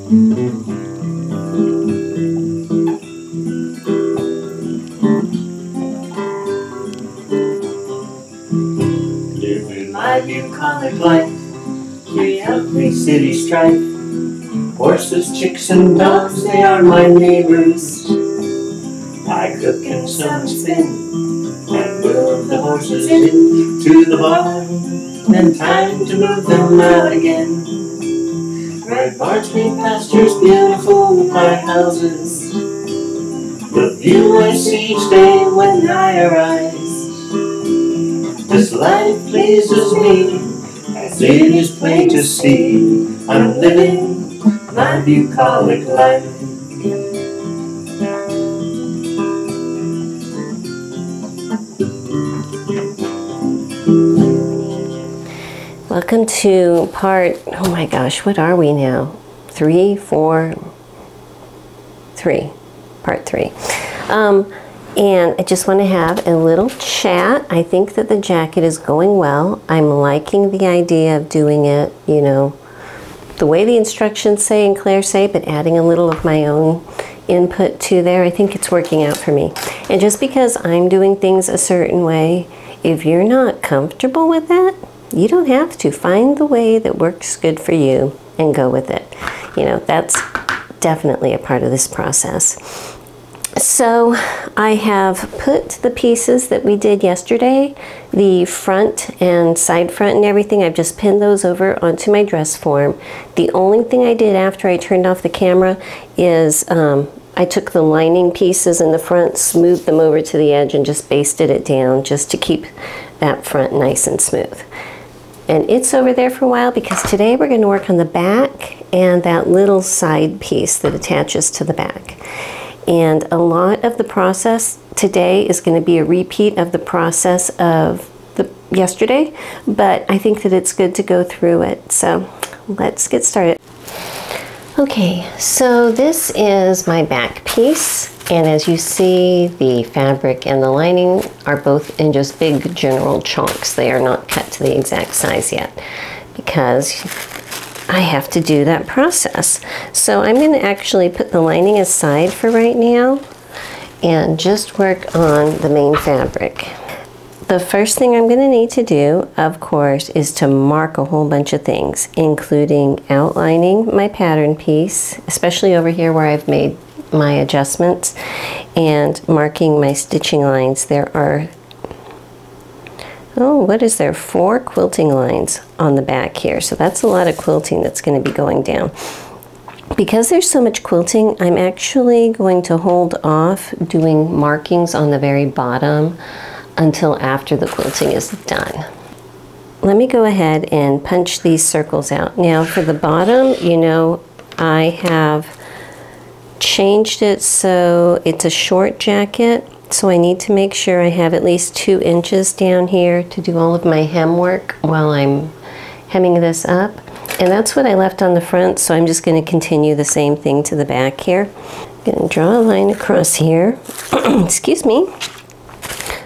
Live in my bucolic life, we have 3 city strife. Horses, chicks, and dogs, they are my neighbors. I cook and some spin, and move the horses into the barn. Then time to move them out again. Red barns, green pastures, beautiful my houses. The view I see each day when I arise. This life pleases me, as it is plain to see. I'm living my bucolic life. Welcome to part, oh my gosh, what are we now? 3, 4, 3, part 3. And I just want to have a little chat. I think that the jacket is going well. I'm liking the idea of doing it, you know, the way the instructions say and Claire say, but adding a little of my own input to there. I think it's working out for me. And just because I'm doing things a certain way, if you're not comfortable with that, you don't have to. Find the way that works good for you and go with it. You know, that's definitely a part of this process. So I have put the pieces that we did yesterday, the front and side front and everything, I've just pinned those over onto my dress form. The only thing I did after I turned off the camera is I took the lining pieces in the front, smoothed them over to the edge, and just basted it down just to keep that front nice and smooth. And it's over there for a while because today we're going to work on the back and that little side piece that attaches to the back. And a lot of the process today is going to be a repeat of the process of yesterday, but I think that it's good to go through it. So let's get started. Okay, so this is my back piece, and as you see, the fabric and the lining are both in just big general chunks. They are not cut to the exact size yet because I have to do that process. So I'm going to actually put the lining aside for right now and just work on the main fabric. The first thing I'm going to need to do, of course, is to mark a whole bunch of things, including outlining my pattern piece, especially over here where I've made my adjustments, and marking my stitching lines. There are, oh, what is there? 4 quilting lines on the back here. So that's a lot of quilting that's going to be going down. Because there's so much quilting, I'm actually going to hold off doing markings on the very bottom until after the quilting is done. Let me go ahead and punch these circles out. Now for the bottom, you know, I have changed it so it's a short jacket. So I need to make sure I have at least 2 inches down here to do all of my hem work while I'm hemming this up. And that's what I left on the front, so I'm just going to continue the same thing to the back here. I'm going to draw a line across here, excuse me,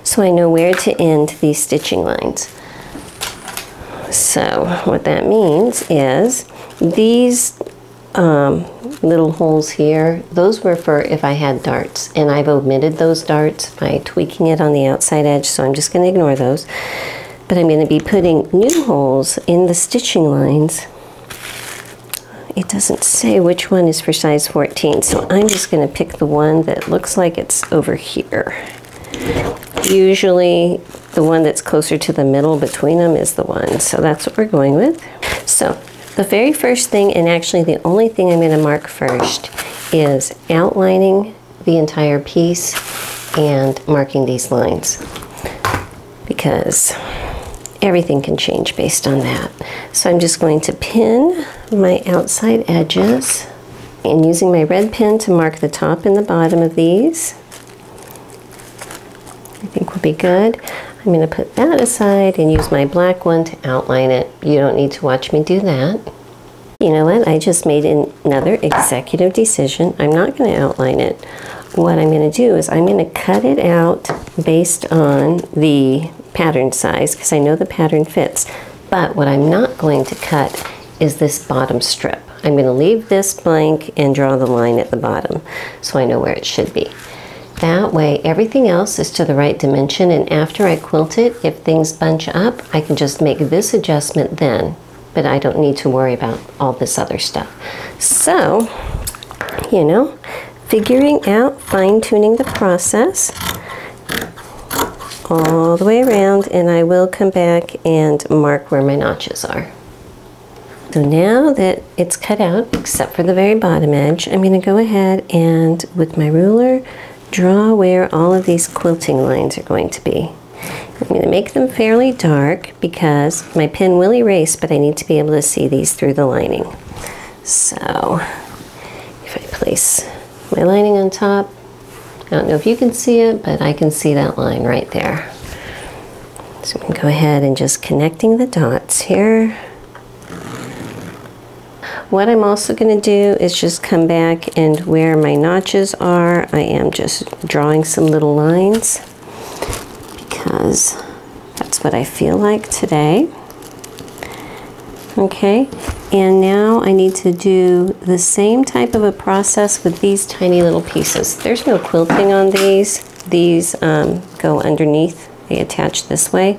so I know where to end these stitching lines. So what that means is these little holes here, those were for if I had darts, and I've omitted those darts by tweaking it on the outside edge, so I'm just going to ignore those. But I'm going to be putting new holes in the stitching lines. It doesn't say which one is for size 14, so I'm just going to pick the one that looks like it's over here. Usually the one that's closer to the middle between them is the one, so that's what we're going with. So the very first thing, and actually the only thing I'm going to mark first, is outlining the entire piece and marking these lines, because everything can change based on that. So I'm just going to pin my outside edges and using my red pin to mark the top and the bottom of these. I think will be good. I'm going to put that aside and use my black one to outline it. You don't need to watch me do that. You know what? I just made another executive decision. I'm not going to outline it. What I'm going to do is I'm going to cut it out based on the pattern size, because I know the pattern fits. But what I'm not going to cut is this bottom strip. I'm going to leave this blank and draw the line at the bottom so I know where it should be. That way everything else is to the right dimension, and after I quilt it, if things bunch up, I can just make this adjustment then, but I don't need to worry about all this other stuff. So, you know, figuring out, fine-tuning the process all the way around, and I will come back and mark where my notches are. So now that it's cut out, except for the very bottom edge, I'm going to go ahead and, with my ruler, draw where all of these quilting lines are going to be. I'm going to make them fairly dark because my pen will erase, but I need to be able to see these through the lining. So if I place my lining on top, I don't know if you can see it, but I can see that line right there. So I'm going to go ahead and just connecting the dots here. What I'm also going to do is just come back, and where my notches are, I am just drawing some little lines because that's what I feel like today. Okay, and now I need to do the same type of a process with these tiny little pieces. There's no quilting on these. These go underneath. They attach this way.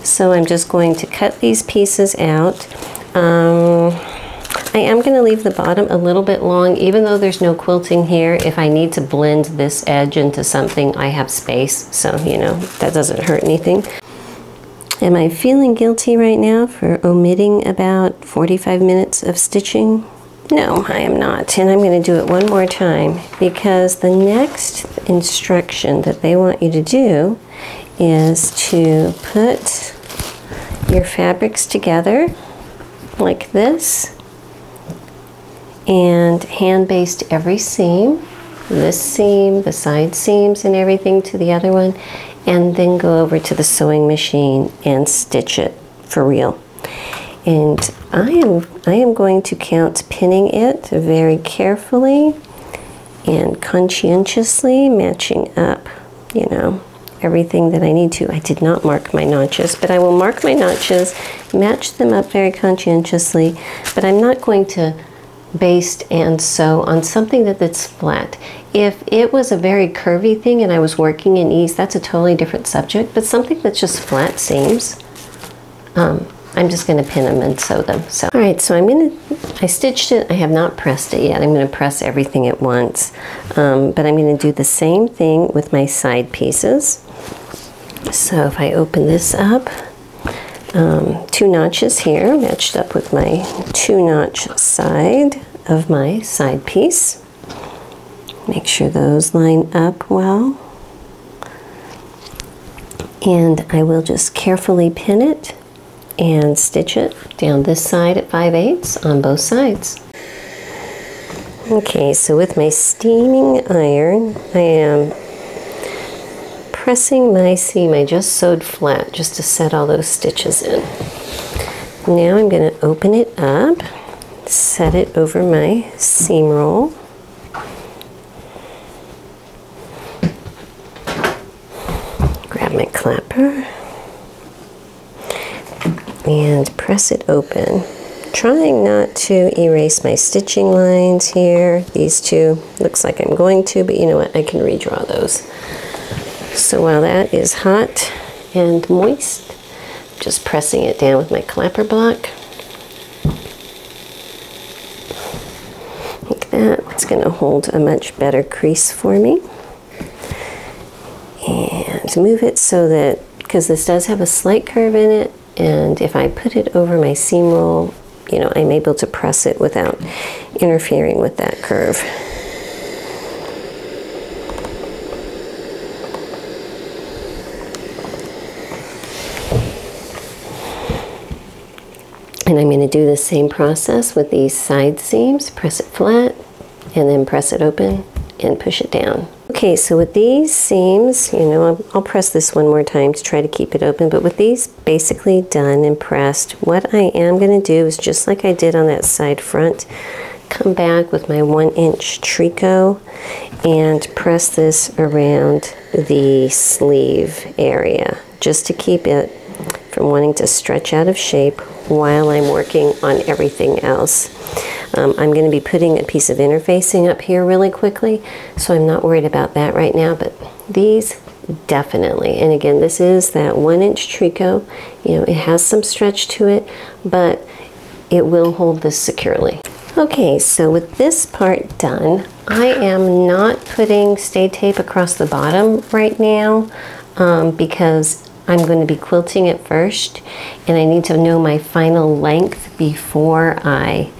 So I'm just going to cut these pieces out. I am going to leave the bottom a little bit long, even though there's no quilting here. If I need to blend this edge into something, I have space, so you know, that doesn't hurt anything. Am I feeling guilty right now for omitting about 45 minutes of stitching? No, I am not, and I'm going to do it one more time, because the next instruction that they want you to do is to put your fabrics together like this, and hand baste every seam, this seam, the side seams and everything to the other one, and then go over to the sewing machine and stitch it for real. And I am going to count pinning it very carefully and conscientiously, matching up, you know, everything that I need to. I did not mark my notches, but I will mark my notches, match them up very conscientiously, but I'm not going to baste and sew on something that's flat. If it was a very curvy thing and I was working in ease, that's a totally different subject, but something that's just flat seams, I'm just going to pin them and sew them. So, all right, so I stitched it. I have not pressed it yet. I'm going to press everything at once, but I'm going to do the same thing with my side pieces. So if I open this up, 2 notches here matched up with my 2-notch side of my side piece. Make sure those line up well. And I will just carefully pin it and stitch it down this side at 5/8 on both sides. Okay, so with my steaming iron, I am pressing my seam I just sewed flat just to set all those stitches in. Now I'm going to open it up, set it over my seam roll, grab my clapper and press it open, trying not to erase my stitching lines here. These two looks like I'm going to, but you know what, I can redraw those. So while that is hot and moist, just pressing it down with my clapper block. Like that. It's going to hold a much better crease for me. And move it so that, because this does have a slight curve in it, and if I put it over my seam roll, you know, I'm able to press it without interfering with that curve. And I'm going to do the same process with these side seams. Press it flat and then press it open and push it down. Okay, so with these seams, you know, I'll press this one more time to try to keep it open, but with these basically done and pressed, what I am going to do is, just like I did on that side front, come back with my 1-inch tricot and press this around the sleeve area just to keep it from wanting to stretch out of shape while I'm working on everything else. I'm going to be putting a piece of interfacing up here really quickly, so I'm not worried about that right now, but these definitely. And again, this is that 1-inch tricot. You know, it has some stretch to it, but it will hold this securely. Okay, so with this part done, I am not putting stay tape across the bottom right now because I'm going to be quilting it first, and I need to know my final length before I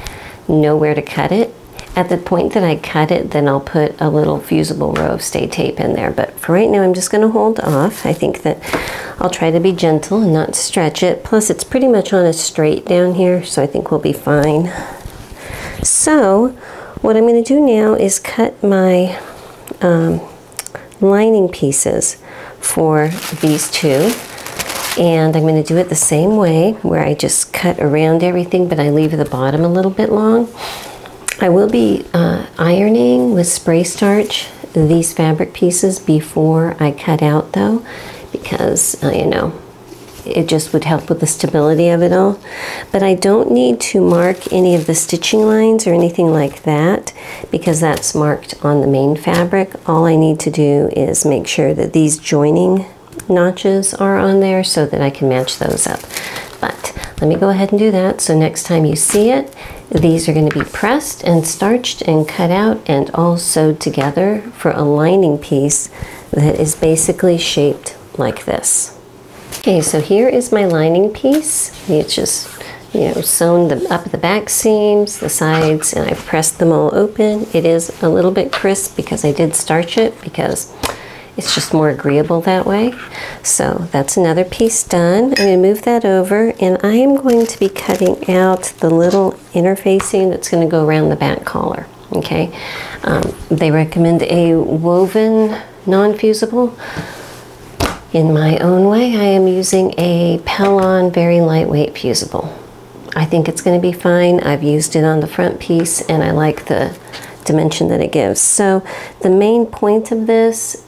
know where to cut it. At the point that I cut it, then I'll put a little fusible row of stay tape in there. But for right now, I'm just going to hold off. I think that I'll try to be gentle and not stretch it. Plus, it's pretty much on a straight down here, so I think we'll be fine. So, what I'm going to do now is cut my lining pieces for these two. And I'm going to do it the same way, where I just cut around everything, but I leave the bottom a little bit long. I will be ironing with spray starch these fabric pieces before I cut out though, because you know, it just would help with the stability of it all. But I don't need to mark any of the stitching lines or anything like that, because that's marked on the main fabric. All I need to do is make sure that these joining notches are on there so that I can match those up. But let me go ahead and do that, so next time you see it, these are going to be pressed and starched and cut out and all sewed together for a lining piece that is basically shaped like this. Okay, so here is my lining piece. It's just, you know, sewn up the back seams, the sides, and I've pressed them all open. It is a little bit crisp because I did starch it, because it's just more agreeable that way. So that's another piece done. I'm going to move that over, and I am going to be cutting out the little interfacing that's going to go around the back collar. Okay, they recommend a woven non-fusible. In my own way, I am using a Pellon very lightweight fusible. I think it's going to be fine. I've used it on the front piece, and I like the dimension that it gives. So the main point of this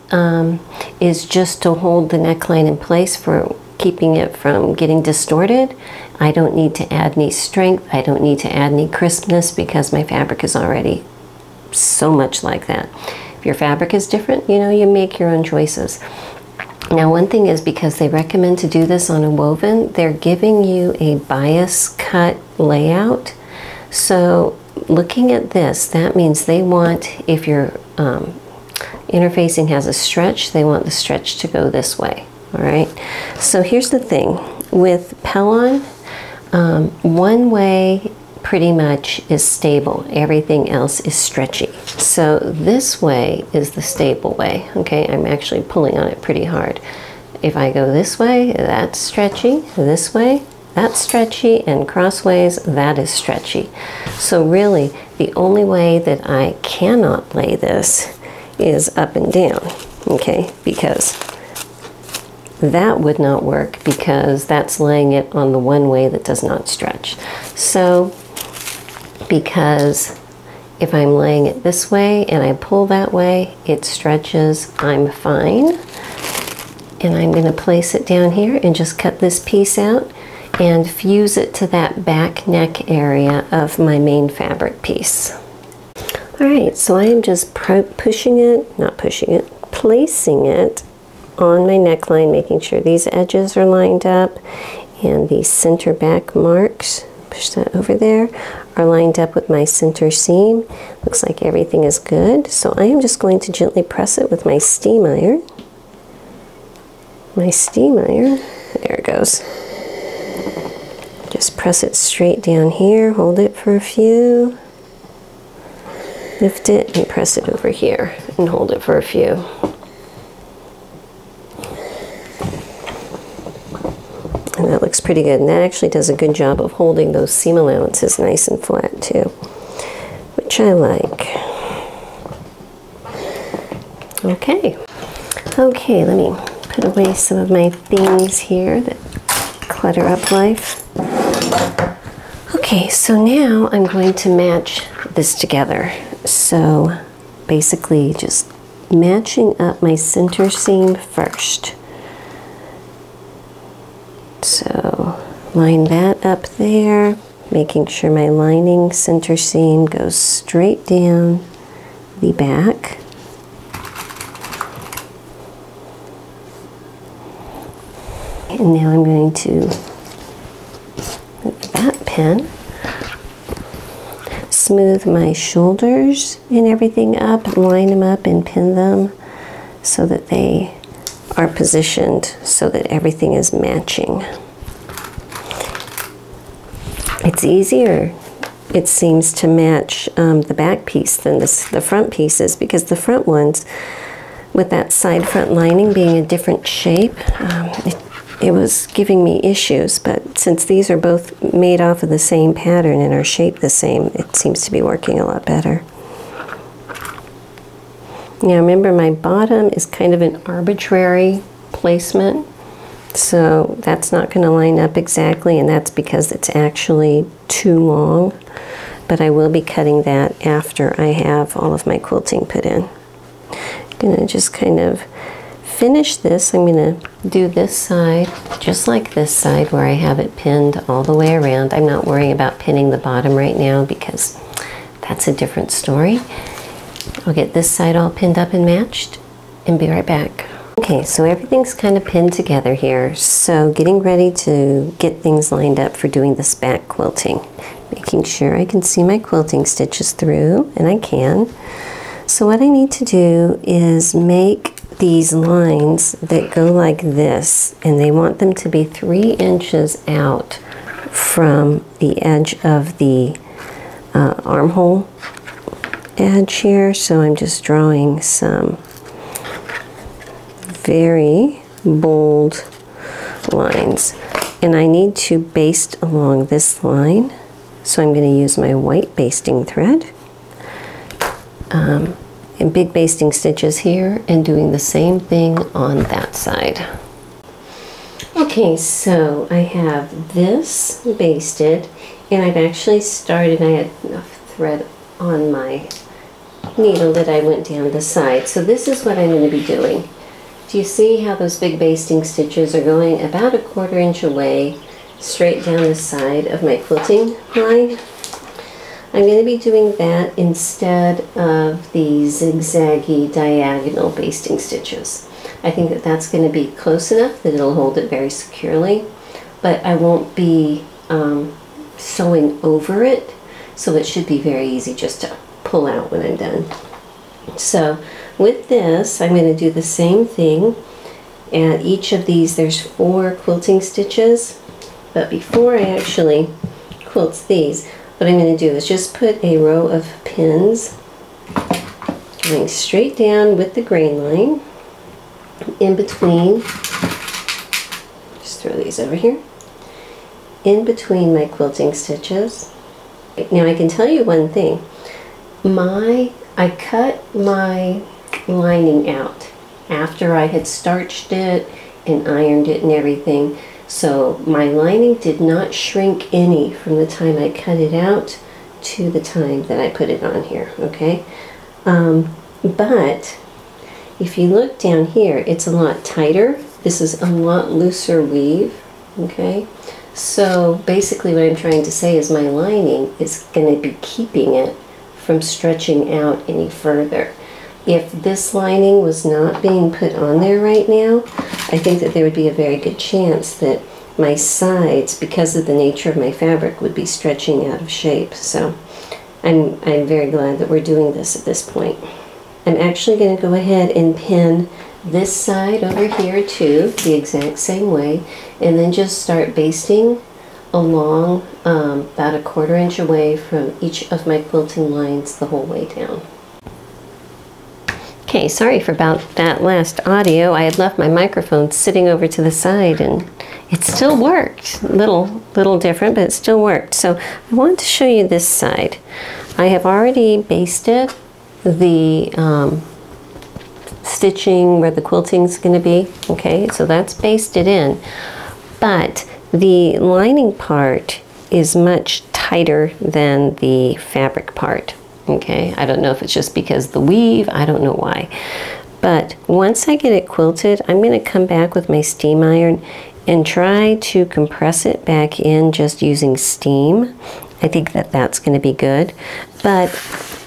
is just to hold the neckline in place for keeping it from getting distorted. I don't need to add any strength. I don't need to add any crispness because my fabric is already so much like that. If your fabric is different, you know, you make your own choices. Now, one thing is, because they recommend to do this on a woven, they're giving you a bias cut layout. So looking at this, that means they want, if your interfacing has a stretch, they want the stretch to go this way. All right. So here's the thing with Pellon, one way pretty much is stable. Everything else is stretchy. So this way is the stable way. Okay, I'm actually pulling on it pretty hard. If I go this way, that's stretchy. This way, that's stretchy, and crossways, that is stretchy. So really, the only way that I cannot lay this is up and down, okay, because that would not work, because that's laying it on the one way that does not stretch. So, because if I'm laying it this way and I pull that way, it stretches, I'm fine. And I'm going to place it down here and just cut this piece out and fuse it to that back neck area of my main fabric piece. Alright, so I am just placing it on my neckline, making sure these edges are lined up and the center back marks, push that over there, are lined up with my center seam. Looks like everything is good. So I am just going to gently press it with my steam iron. There it goes. Just press it straight down here, hold it for a few, lift it and press it over here and hold it for a few. And that looks pretty good, and that actually does a good job of holding those seam allowances nice and flat too, which I like. Okay, let me put away some of my things here that clutter up life. Okay, so now I'm going to match this together. So basically just matching up my center seam first. So line that up there, making sure my lining center seam goes straight down the back. And now I'm going to move that pin, smooth my shoulders and everything up, line them up and pin them so that they are positioned so that everything is matching. It's easier, it seems, to match the back piece than the front pieces, because the front ones, with that side front lining being a different shape, it was giving me issues. But since these are both made off of the same pattern and are shaped the same, it seems to be working a lot better. Now remember, my bottom is kind of an arbitrary placement, so that's not going to line up exactly, and that's because it's actually too long. But I will be cutting that after I have all of my quilting put in. I'm going to just kind of finish this. I'm going to do this side just like this side where I have it pinned all the way around. I'm not worrying about pinning the bottom right now because that's a different story. I'll get this side all pinned up and matched and be right back. Okay, so everything's kind of pinned together here. So getting ready to get things lined up for doing this back quilting. Making sure I can see my quilting stitches through, and I can. So what I need to do is make these lines that go like this, and they want them to be 3 inches out from the edge of the armhole edge here. So I'm just drawing some very bold lines, and I need to baste along this line, so I'm going to use my white basting thread and big basting stitches here, and doing the same thing on that side. Okay, so I have this basted, and I've actually started, I had enough thread on my needle that I went down the side. So this is what I'm going to be doing. Do you see how those big basting stitches are going about 1/4 inch away straight down the side of my quilting line? I'm going to be doing that instead of the zigzaggy diagonal basting stitches. I think that that's going to be close enough that it'll hold it very securely, but I won't be sewing over it, so it should be very easy just to pull out when I'm done. So with this, I'm going to do the same thing. At each of these, there's 4 quilting stitches, but before I actually quilt these, what I'm going to do is just put a row of pins going straight down with the grain line in between, just throw these over here, in between my quilting stitches. Now I can tell you one thing, I cut my lining out after I had starched it and ironed it and everything, so my lining did not shrink any from the time I cut it out to the time that I put it on here, okay? But if you look down here, it's a lot tighter. This is a lot looser weave, okay? So basically what I'm trying to say is my lining is going to be keeping it from stretching out any further. If this lining was not being put on there right now, I think that there would be a very good chance that my sides, because of the nature of my fabric, would be stretching out of shape. So I'm very glad that we're doing this at this point. I'm actually going to go ahead and pin this side over here too, the exact same way, and then just start basting along about 1/4 inch away from each of my quilting lines the whole way down. Okay, sorry for about that last audio. I had left my microphone sitting over to the side and it still worked. Little different, but it still worked. So I want to show you this side. I have already basted the stitching where the quilting is going to be. Okay, so that's basted in. But the lining part is much tighter than the fabric part. Okay, I don't know if it's just because the weave, I don't know why. But once I get it quilted, I'm going to come back with my steam iron and try to compress it back in just using steam. I think that that's going to be good. But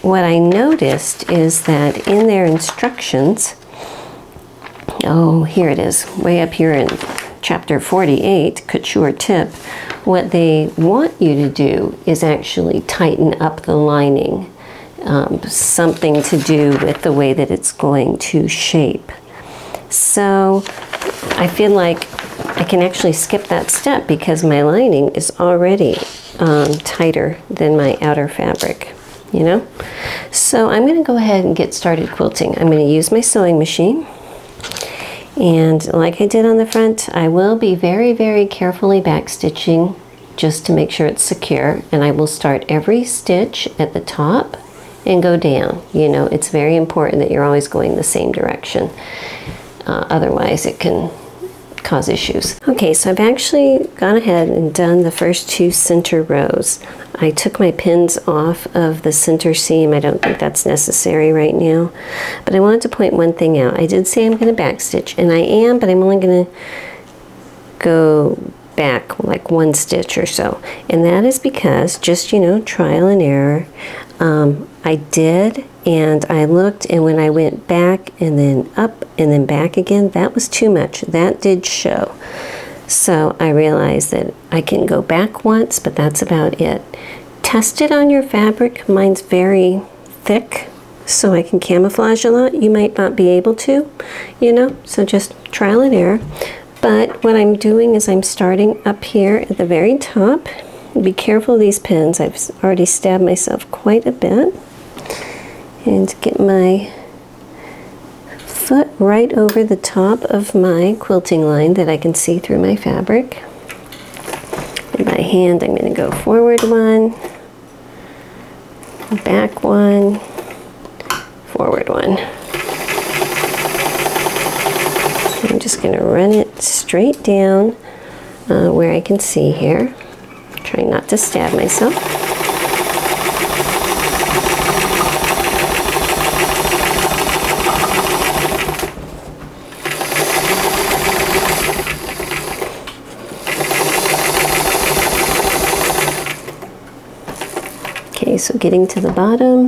what I noticed is that in their instructions, oh, here it is, way up here in chapter 48, couture tip, what they want you to do is actually tighten up the lining. Something to do with the way that it's going to shape. So I feel like I can actually skip that step because my lining is already tighter than my outer fabric, you know? So I'm going to go ahead and get started quilting. I'm going to use my sewing machine. And like I did on the front, I will be very, very carefully backstitching just to make sure it's secure. And I will start every stitch at the top and go down. You know, it's very important that you're always going the same direction. Otherwise, it can cause issues. Okay, so I've actually gone ahead and done the first 2 center rows. I took my pins off of the center seam. I don't think that's necessary right now, but I wanted to point one thing out. I did say I'm going to backstitch, and I am, but I'm only going to go back like 1 stitch or so, and that is because, just, you know, trial and error. I did, and I looked, and when I went back and then up and then back again, that was too much. That did show. So I realized that I can go back once, but that's about it. Test it on your fabric. Mine's very thick, so I can camouflage a lot. You might not be able to, you know, so just trial and error. But what I'm doing is I'm starting up here at the very top. Be careful of these pins. I've already stabbed myself quite a bit. And get my foot right over the top of my quilting line that I can see through my fabric. And by hand, I'm going to go forward 1, back 1, forward 1. I'm just going to run it straight down where I can see here. Trying not to stab myself. Okay, so getting to the bottom,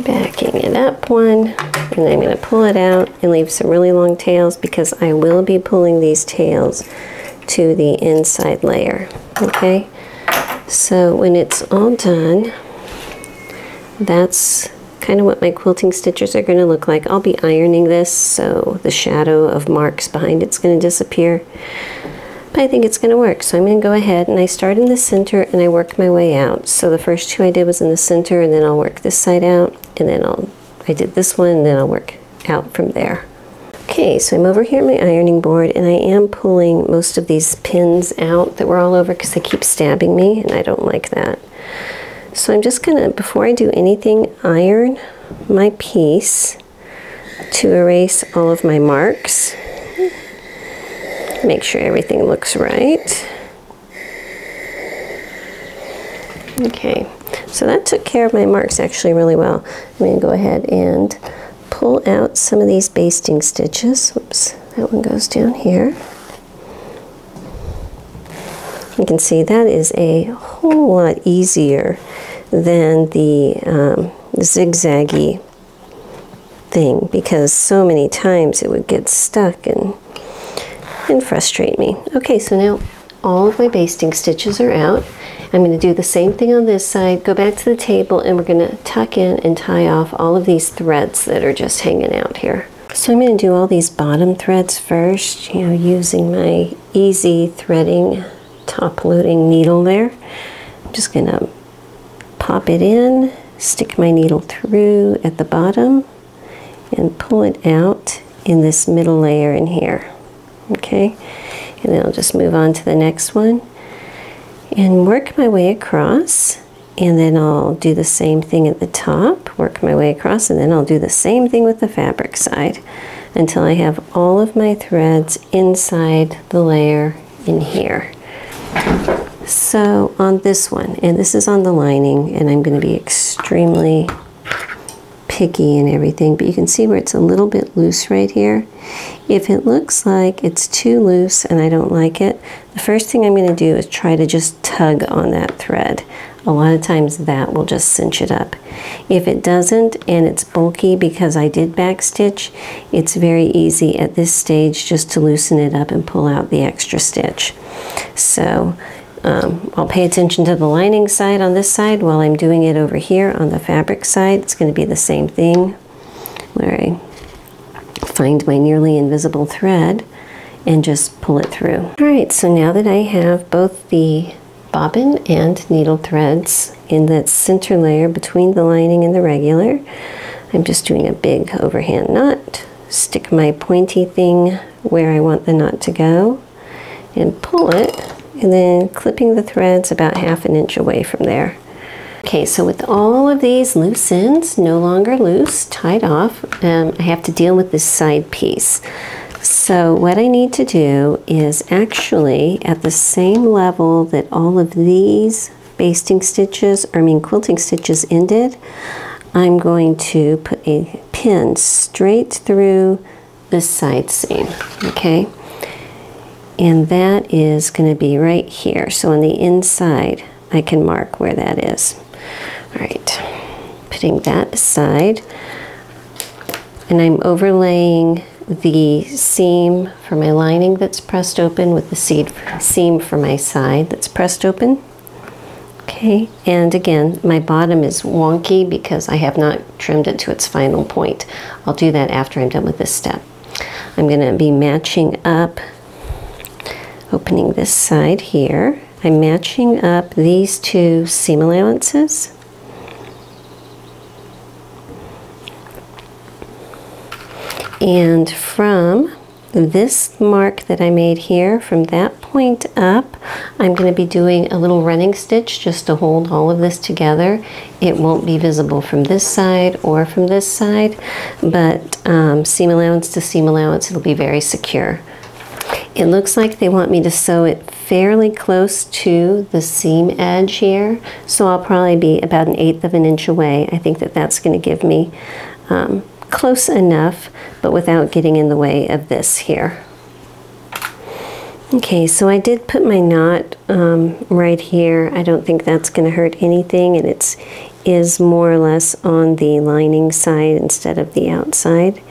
backing it up 1, and then I'm going to pull it out and leave some really long tails because I will be pulling these tails to the inside layer. Okay, so when it's all done, that's kind of what my quilting stitches are going to look like. I'll be ironing this so the shadow of marks behind it's going to disappear. But I think it's going to work. So I'm going to go ahead and I start in the center and I work my way out. So the first 2 I did was in the center, and then I'll work this side out, and then I did this one, and then I'll work out from there. Okay, so I'm over here at my ironing board, and I am pulling most of these pins out that were all over because they keep stabbing me, and I don't like that. So I'm just gonna, before I do anything, iron my piece to erase all of my marks. Make sure everything looks right. Okay, so that took care of my marks actually really well. I'm going to go ahead and pull out some of these basting stitches. Oops, that one goes down here. You can see that is a whole lot easier than the zigzaggy thing, because so many times it would get stuck and frustrate me. Okay, so now all of my basting stitches are out. I'm going to do the same thing on this side, go back to the table, and we're going to tuck in and tie off all of these threads that are just hanging out here. So I'm going to do all these bottom threads first, you know, using my easy threading top loading needle there. I'm just going to pop it in, stick my needle through at the bottom, and pull it out in this middle layer in here. Okay, and then I'll just move on to the next one and work my way across, and then I'll do the same thing at the top, work my way across, and then I'll do the same thing with the fabric side until I have all of my threads inside the layer in here. So on this one, and this is on the lining, and I'm going to be extremely picky and everything, but you can see where it's a little bit loose right here. If it looks like it's too loose and I don't like it, the first thing I'm going to do is try to just tug on that thread. A lot of times that will just cinch it up. If it doesn't and it's bulky because I did backstitch, it's very easy at this stage just to loosen it up and pull out the extra stitch. So I'll pay attention to the lining side on this side while I'm doing it over here on the fabric side. It's going to be the same thing where I find my nearly invisible thread and just pull it through. All right, so now that I have both the bobbin and needle threads in that center layer between the lining and the regular, I'm just doing a big overhand knot, stick my pointy thing where I want the knot to go and pull it, and then clipping the threads about 1/2 inch away from there. Okay, so with all of these loose ends no longer loose, tied off, I have to deal with this side piece. So what I need to do is actually at the same level that all of these basting stitches, quilting stitches ended, I'm going to put a pin straight through this side seam, okay? And that is going to be right here. So on the inside, I can mark where that is. All right, putting that aside, and I'm overlaying the seam for my lining that's pressed open with the seam for my side that's pressed open. Okay, and again, my bottom is wonky because I have not trimmed it to its final point. I'll do that after I'm done with this step. I'm going to be matching up, opening this side here. I'm matching up these two seam allowances. And from this mark that I made here, from that point up, I'm going to be doing a little running stitch just to hold all of this together. It won't be visible from this side or from this side, but seam allowance to seam allowance, it'll be very secure. It looks like they want me to sew it fairly close to the seam edge here, so I'll probably be about 1/8 inch away. I think that that's going to give me close enough, but without getting in the way of this here. Okay, so I did put my knot right here. I don't think that's going to hurt anything, and it is more or less on the lining side instead of the outside.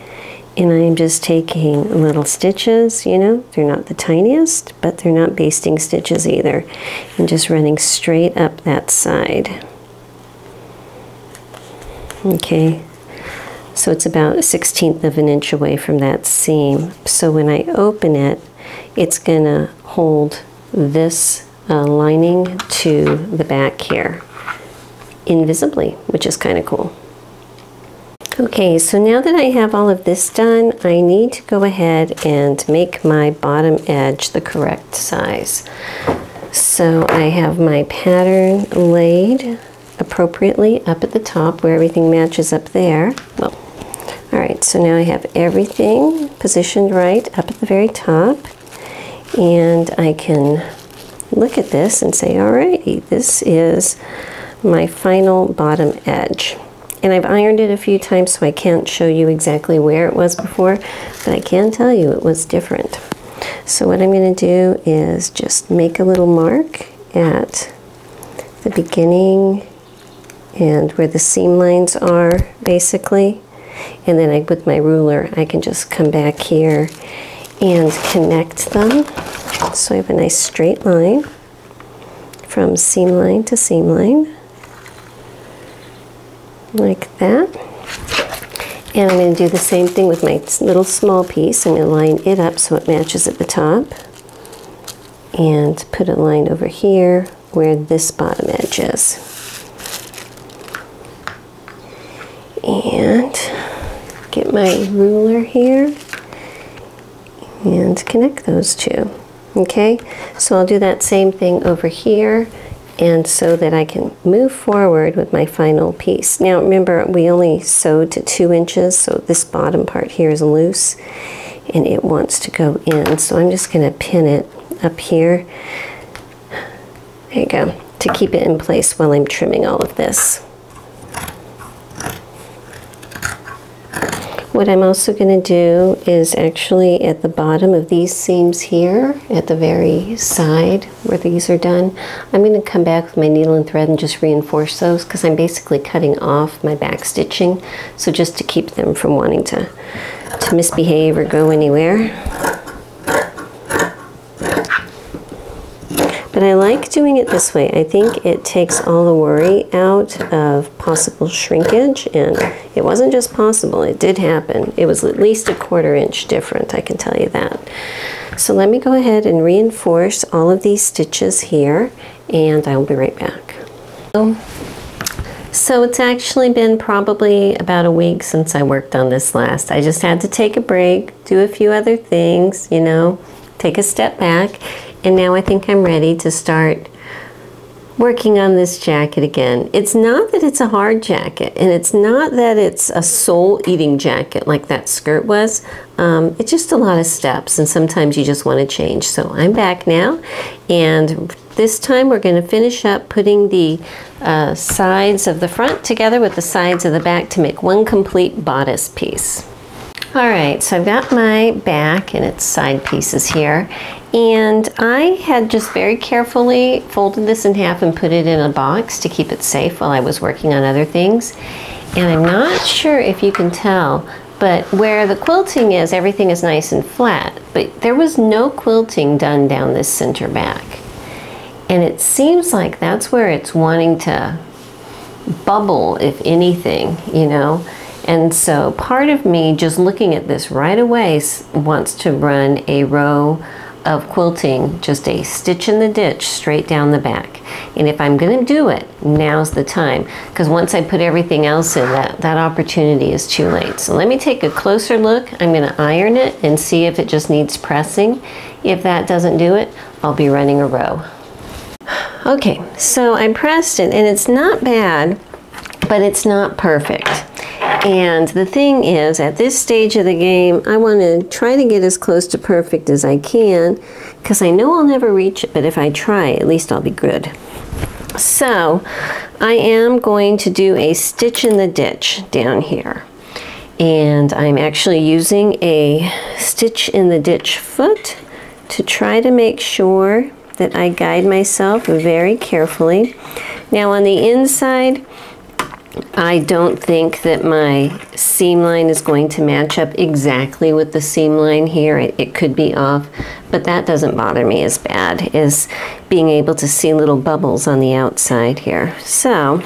And I'm just taking little stitches, you know, they're not the tiniest, but they're not basting stitches either, and just running straight up that side. Okay. So it's about 1/16 inch away from that seam. So when I open it, it's gonna hold this lining to the back here invisibly, which is kind of cool. Okay, so now that I have all of this done, I need to go ahead and make my bottom edge the correct size. So I have my pattern laid appropriately up at the top where everything matches up there. Well, all right, so now I have everything positioned right up at the very top, and I can look at this and say, all righty, this is my final bottom edge. And I've ironed it a few times, so I can't show you exactly where it was before, but I can tell you it was different. So what I'm going to do is just make a little mark at the beginning and where the seam lines are, basically. And then with my ruler, I can just come back here and connect them. So I have a nice straight line from seam line to seam line, like that. And I'm going to do the same thing with my little small piece. I'm going to line it up so it matches at the top, and put a line over here where this bottom edge is. And get my ruler here and connect those two. Okay, so I'll do that same thing over here, and so that I can move forward with my final piece. Now remember, we only sewed to 2 inches, so this bottom part here is loose and it wants to go in. So I'm just going to pin it up here. There you go, to keep it in place while I'm trimming all of this. What I'm also going to do is actually at the bottom of these seams here, at the very side where these are done, I'm going to come back with my needle and thread and just reinforce those, because I'm basically cutting off my back stitching, so just to keep them from wanting to misbehave or go anywhere. But I like doing it this way. I think it takes all the worry out of possible shrinkage, and it wasn't just possible, it did happen. It was at least 1/4 inch different, I can tell you that. So let me go ahead and reinforce all of these stitches here, and I will be right back. So it's actually been probably about a week since I worked on this last. I just had to take a break, do a few other things, you know, take a step back. And now I think I'm ready to start working on this jacket again. It's not that it's a hard jacket, and it's not that it's a soul-eating jacket like that skirt was. It's just a lot of steps, and sometimes you just want to change. So I'm back now, and this time we're going to finish up putting the sides of the front together with the sides of the back to make one complete bodice piece. All right, so I've got my back and its side pieces here, and I had just very carefully folded this in half and put it in a box to keep it safe while I was working on other things. And I'm not sure if you can tell, but where the quilting is, everything is nice and flat, but there was no quilting done down this center back. And it seems like that's where it's wanting to bubble, if anything, you know. And so part of me, just looking at this right away, wants to run a row of quilting, just a stitch in the ditch straight down the back. And if I'm going to do it, now's the time, because once I put everything else in, that opportunity is too late. So let me take a closer look. I'm going to iron it and see if it just needs pressing. If that doesn't do it, I'll be running a row. Okay, so I pressed it, and it's not bad, but it's not perfect. And the thing is, at this stage of the game, I want to try to get as close to perfect as I can, because I know I'll never reach it, but if I try, at least I'll be good. So I am going to do a stitch in the ditch down here. And I'm actually using a stitch in the ditch foot to try to make sure that I guide myself very carefully. Now on the inside, I don't think that my seam line is going to match up exactly with the seam line here. It could be off, but that doesn't bother me as bad as being able to see little bubbles on the outside here. So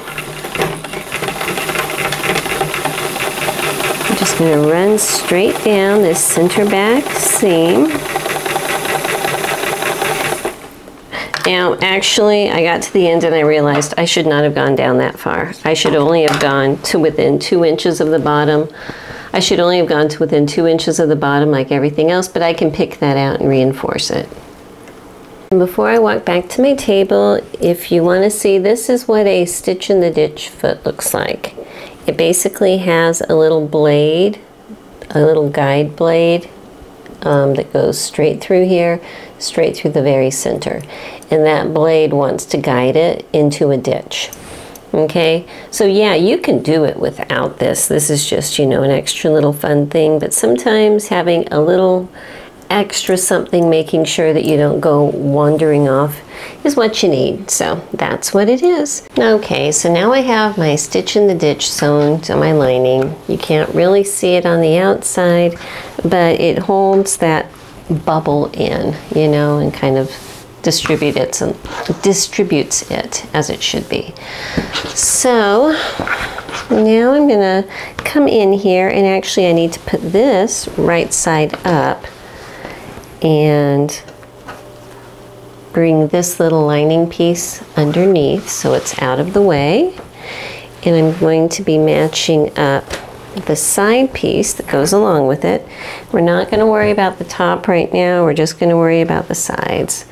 I'm just going to run straight down this center back seam. Now, actually, I got to the end and I realized I should not have gone down that far. I should only have gone to within 2 inches of the bottom. I should only have gone to within 2 inches of the bottom like everything else, but I can pick that out and reinforce it. And before I walk back to my table, if you want to see, this is what a stitch in the ditch foot looks like. It basically has a little blade, a little guide blade that goes straight through here, straight through the very center. And that blade wants to guide it into a ditch. Okay, so yeah, you can do it without this. This is just, you know, an extra little fun thing, but sometimes having a little extra something, making sure that you don't go wandering off, is what you need. So that's what it is. Okay, so now I have my stitch in the ditch sewn to my lining. You can't really see it on the outside, but it holds that bubble in, you know, and kind of distributes it as it should be. So now I'm gonna come in here, and actually I need to put this right side up and bring this little lining piece underneath so it's out of the way. And I'm going to be matching up the side piece that goes along with it. We're not going to worry about the top right now, we're just going to worry about the sides.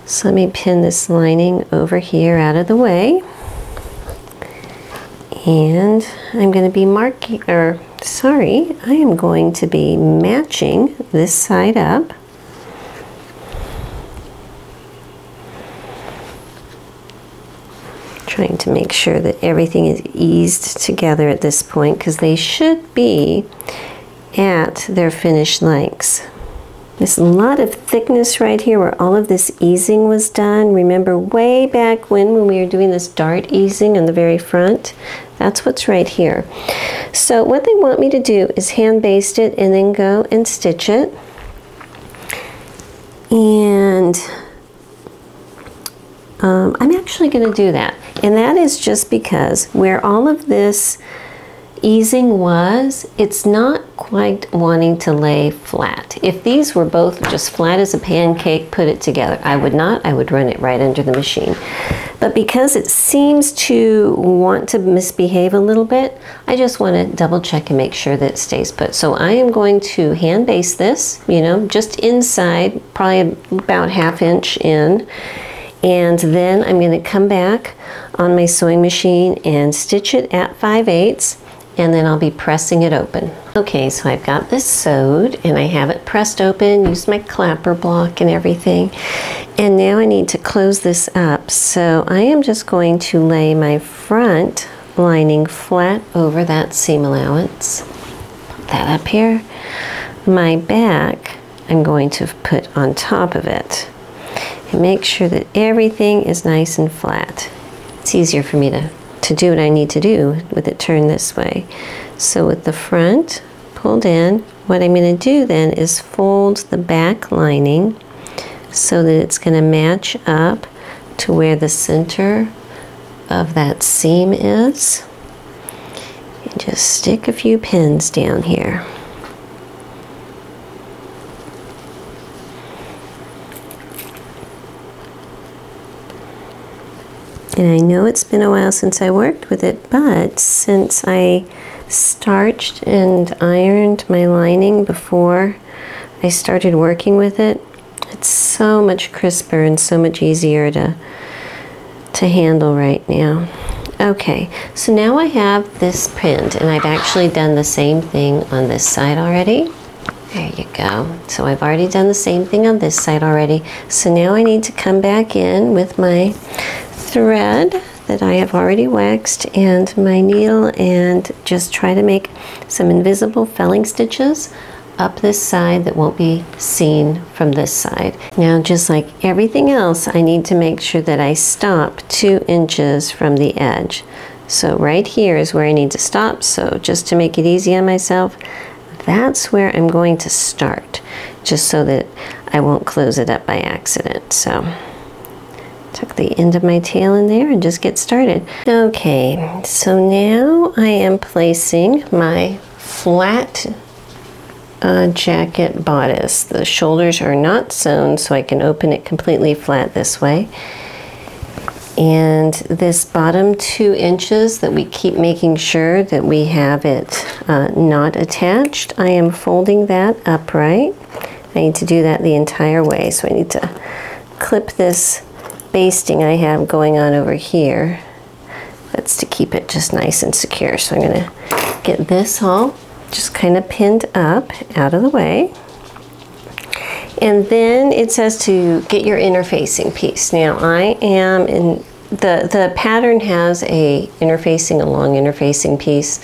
So let me pin this lining over here out of the way. And I'm going to be I am going to be matching this side up. Trying to make sure that everything is eased together at this point, because they should be at their finished lengths. There's a lot of thickness right here where all of this easing was done. Remember way back when we were doing this dart easing on the very front? That's what's right here. So what they want me to do is hand baste it and then go and stitch it. And I'm actually going to do that. And that is just because where all of this easing was, it's not quite wanting to lay flat. If these were both just flat as a pancake, put it together. I would not. I would run it right under the machine. But because it seems to want to misbehave a little bit, I just want to double check and make sure that it stays put. So I am going to hand baste this, you know, just inside, probably about 1/2 inch in. And then I'm going to come back on my sewing machine and stitch it at 5/8, and then I'll be pressing it open. Okay, so I've got this sewed and I have it pressed open, used my clapper block and everything. And now I need to close this up. So I am just going to lay my front lining flat over that seam allowance. Put that up here. My back I'm going to put on top of it. And make sure that everything is nice and flat. It's easier for me to do what I need to do with it turned this way. So with the front pulled in, what I'm going to do then is fold the back lining so that it's going to match up to where the center of that seam is. And just stick a few pins down here. And I know it's been a while since I worked with it, but since I starched and ironed my lining before I started working with it, it's so much crisper and so much easier to handle right now. Okay, so now I have this pinned, and I've actually done the same thing on this side already. There you go. So I've already done the same thing on this side already. So now I need to come back in with my thread that I have already waxed and my needle and just try to make some invisible felling stitches up this side that won't be seen from this side. Now, just like everything else, I need to make sure that I stop 2 inches from the edge. So right here is where I need to stop. So just to make it easy on myself, that's where I'm going to start, just so that I won't close it up by accident. So tuck the end of my tail in there and just get started. Okay, so now I am placing my flat jacket bodice. The shoulders are not sewn, so I can open it completely flat this way. And this bottom 2 inches that we keep making sure that we have it not attached, I am folding that upright. I need to do that the entire way, so I need to clip this basting I have going on over here. That's to keep it just nice and secure. So I'm going to get this all just kind of pinned up out of the way. And then it says to get your interfacing piece. Now I am in the pattern has a long interfacing piece.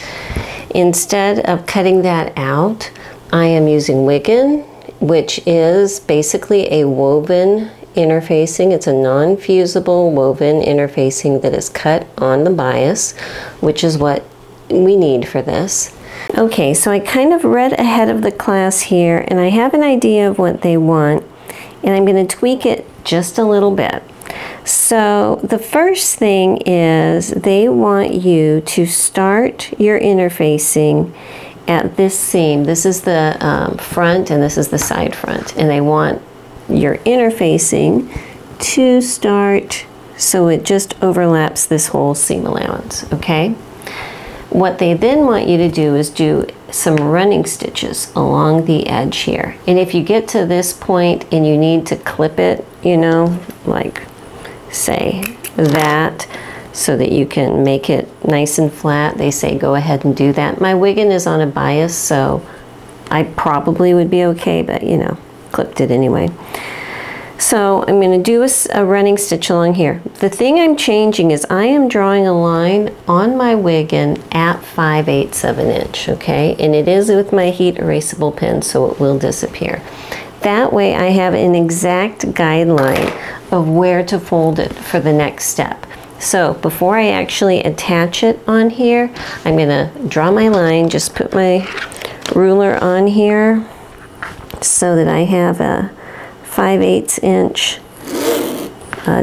Instead of cutting that out, I am using Wiggin, which is basically a woven interfacing. It's a non-fusible woven interfacing that is cut on the bias, which is what we need for this. Okay, so I kind of read ahead of the class here, and I have an idea of what they want, and I'm going to tweak it just a little bit. So the first thing is they want you to start your interfacing at this seam. This is the front and this is the side front, and they want your interfacing to start so it just overlaps this whole seam allowance, okay? What they then want you to do is do some running stitches along the edge here. And if you get to this point and you need to clip it, you know, like say that, so that you can make it nice and flat, they say go ahead and do that. My Wiggin is on a bias, so I probably would be okay, but you know, clipped it anyway. So I'm going to do a running stitch along here. The thing I'm changing is I am drawing a line on my wiggin at 5/8 of an inch, okay? And it is with my heat erasable pen, so it will disappear. That way I have an exact guideline of where to fold it for the next step. So before I actually attach it on here, I'm going to draw my line, just put my ruler on here so that I have a 5/8 inch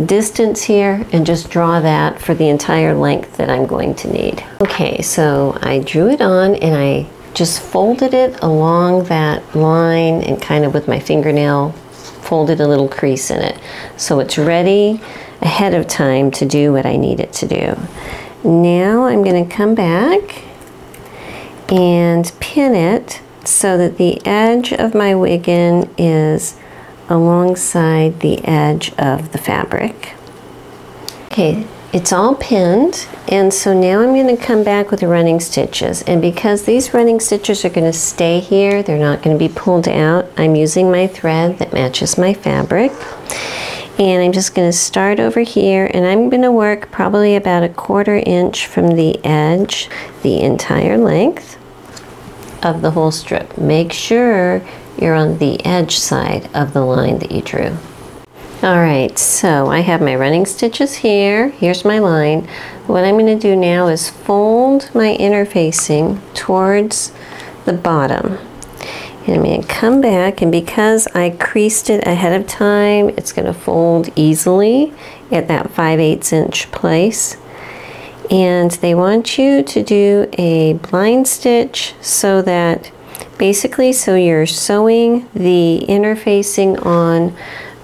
distance here, and just draw that for the entire length that I'm going to need. Okay, so I drew it on and I just folded it along that line and kind of with my fingernail folded a little crease in it. So it's ready ahead of time to do what I need it to do. Now I'm going to come back and pin it so that the edge of my wiggin is alongside the edge of the fabric. Okay, it's all pinned, and so now I'm going to come back with the running stitches, and because these running stitches are going to stay here, they're not going to be pulled out, I'm using my thread that matches my fabric, and I'm just going to start over here, and I'm going to work probably about 1/4 inch from the edge the entire length of the whole strip. Make sure you're on the edge side of the line that you drew. Alright, so I have my running stitches here. Here's my line. What I'm going to do now is fold my interfacing towards the bottom. And I'm going to come back, and because I creased it ahead of time, it's going to fold easily at that 5/8 inch place. And they want you to do a blind stitch so that basically, so you're sewing the interfacing on,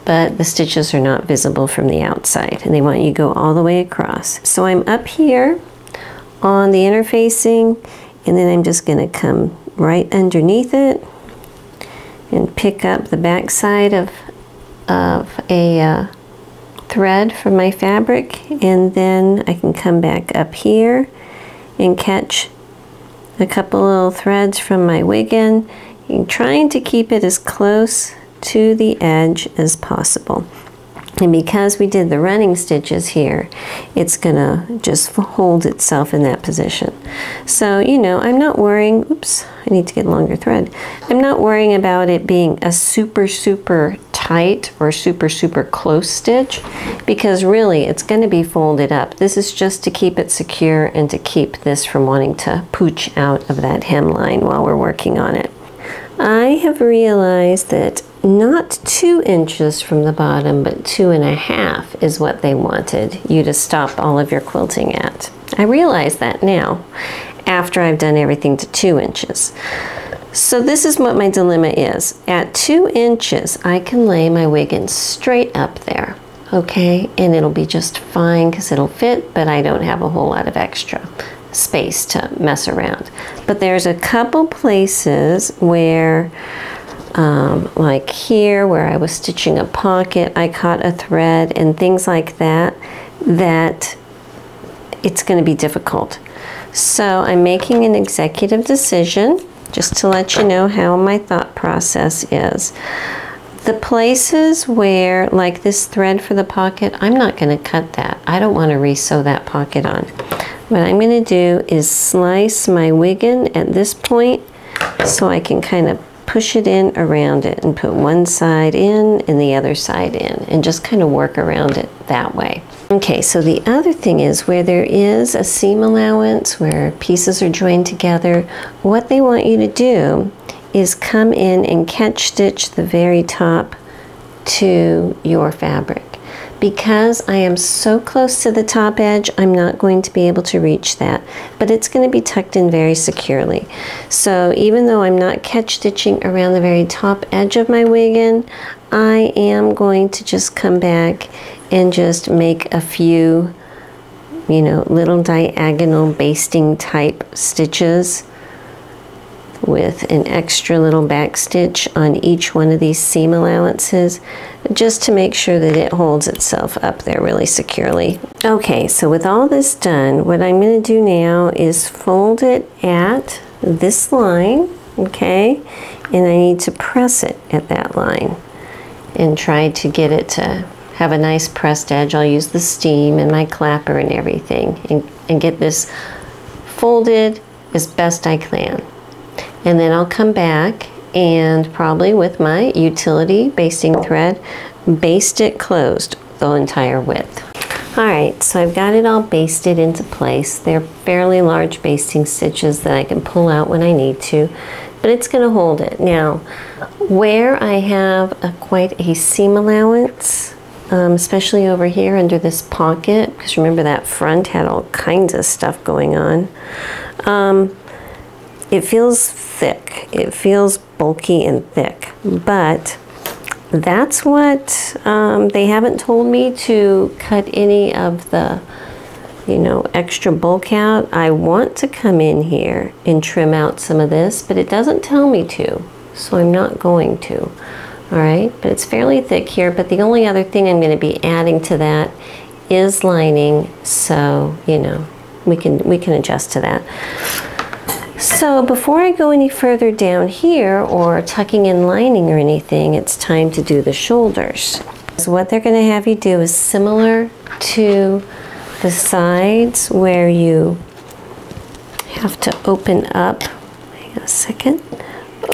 but the stitches are not visible from the outside, and they want you to go all the way across. So I'm up here on the interfacing, and then I'm just going to come right underneath it and pick up the back side of a thread from my fabric, and then I can come back up here and catch a couple little threads from my wiggin, and trying to keep it as close to the edge as possible. And because we did the running stitches here, it's gonna just hold itself in that position. So, you know, I'm not worrying, oops, I need to get a longer thread. I'm not worrying about it being a super, super tight or super, super close stitch, because really it's gonna be folded up. This is just to keep it secure and to keep this from wanting to pooch out of that hemline while we're working on it. I have realized that not 2 inches from the bottom, but 2.5 is what they wanted you to stop all of your quilting at. I realize that now, after I've done everything to 2 inches. So this is what my dilemma is. At 2 inches, I can lay my wiggin straight up there, okay? And it'll be just fine because it'll fit, but I don't have a whole lot of extra space to mess around. But there's a couple places where like here where I was stitching a pocket, I caught a thread and things like that, that it's going to be difficult. So I'm making an executive decision just to let you know how my thought process is. The places where, like this thread for the pocket, I'm not going to cut that. I don't want to re-sew that pocket on. What I'm going to do is slice my wiggin at this point so I can kind of push it in around it and put one side in and the other side in and just kind of work around it that way. Okay, so the other thing is where there is a seam allowance, where pieces are joined together, what they want you to do is come in and catch stitch the very top to your fabric. Because I am so close to the top edge, I'm not going to be able to reach that, but it's going to be tucked in very securely. So even though I'm not catch stitching around the very top edge of my wiggin, I am going to just come back and just make a few, you know, little diagonal basting type stitches with an extra little back stitch on each one of these seam allowances, just to make sure that it holds itself up there really securely. Okay, so with all this done, what I'm going to do now is fold it at this line, okay, and I need to press it at that line. and tried to get it to have a nice pressed edge. I'll use the steam and my clapper and everything and get this folded as best I can. And then I'll come back and probably with my utility basting thread, baste it closed the entire width. Alright, so I've got it all basted into place. They're fairly large basting stitches that I can pull out when I need to, but it's going to hold it. Now, where I have quite a seam allowance, especially over here under this pocket, because remember that front had all kinds of stuff going on, it feels thick. It feels bulky and thick, but that's what they haven't told me to cut any of the, you know, extra bulk out. I want to come in here and trim out some of this, but it doesn't tell me to, so I'm not going to. All right, but it's fairly thick here, but the only other thing I'm going to be adding to that is lining, so, you know, we can adjust to that. So before I go any further down here or tucking in lining or anything, it's time to do the shoulders. So what they're going to have you do is similar to the sides where you have to open up, hang on a second,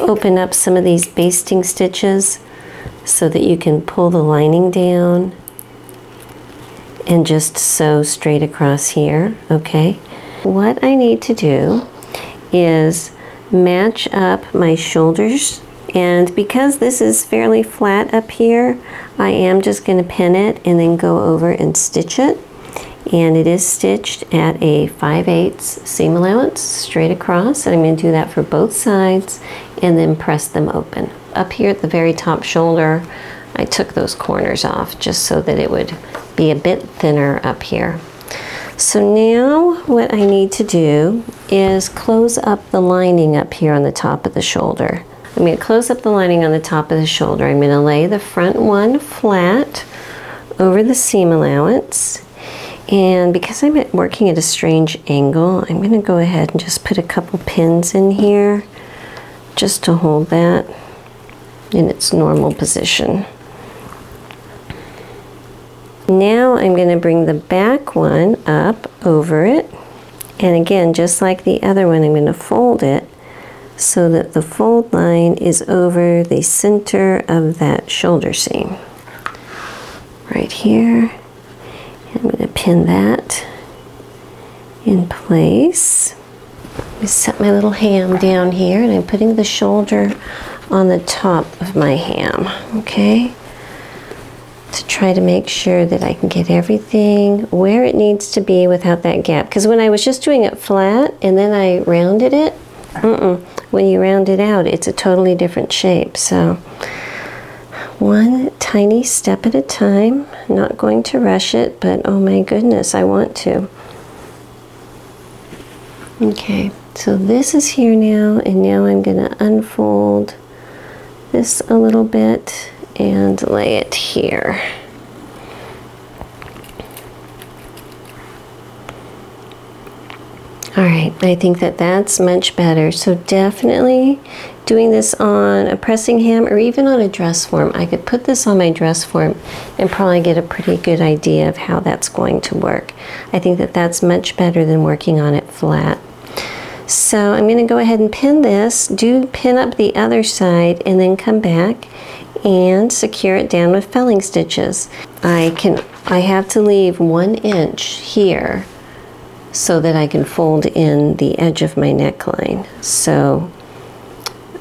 open up some of these basting stitches so that you can pull the lining down and just sew straight across here, okay? What I need to do is match up my shoulders, and because this is fairly flat up here, I am just going to pin it and then go over and stitch it, and it is stitched at a 5/8 seam allowance straight across, and I'm going to do that for both sides and then press them open. Up here at the very top shoulder, I took those corners off just so that it would be a bit thinner up here. So now what I need to do is close up the lining up here on the top of the shoulder. I'm going to close up the lining on the top of the shoulder. I'm going to lay the front one flat over the seam allowance. And because I'm working at a strange angle, I'm going to go ahead and just put a couple pins in here just to hold that in its normal position. Now I'm going to bring the back one up over it, and again, just like the other one, I'm going to fold it so that the fold line is over the center of that shoulder seam. Right here, I'm going to pin that in place. Let me set my little ham down here, and I'm putting the shoulder on the top of my ham, okay? To try to make sure that I can get everything where it needs to be without that gap. Because when I was just doing it flat and then I rounded it, when you round it out, it's a totally different shape. So one tiny step at a time. I'm not going to rush it, but oh my goodness, I want to. Okay, so this is here now, and now I'm going to unfold this a little bit and lay it here. All right, I think that that's much better. So definitely doing this on a pressing hem or even on a dress form. I could put this on my dress form and probably get a pretty good idea of how that's going to work. I think that that's much better than working on it flat. So I'm going to go ahead and pin this, pin up the other side, and then come back and secure it down with felling stitches. I have to leave 1 inch here so that I can fold in the edge of my neckline. So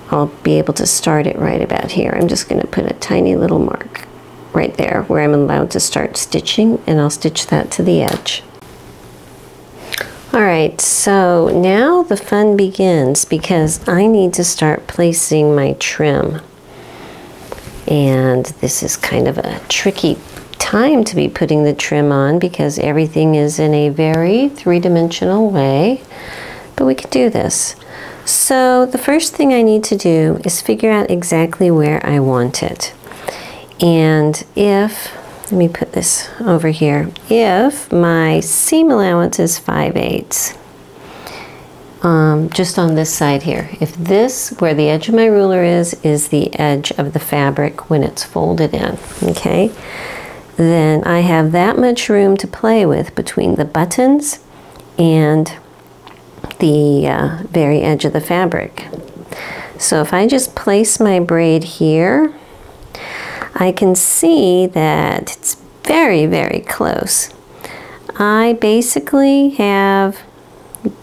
I'll be able to start it right about here. I'm just going to put a tiny little mark right there where I'm allowed to start stitching, and I'll stitch that to the edge. All right, so now the fun begins because I need to start placing my trim. And this is kind of a tricky time to be putting the trim on because everything is in a very three-dimensional way, but we can do this. So the first thing I need to do is figure out exactly where I want it. And let me put this over here. If my seam allowance is 5/8, just on this side here. If this, where the edge of my ruler is the edge of the fabric when it's folded in, okay? Then I have that much room to play with between the buttons and the very edge of the fabric. So if I just place my braid here, I can see that it's very, very close. I basically have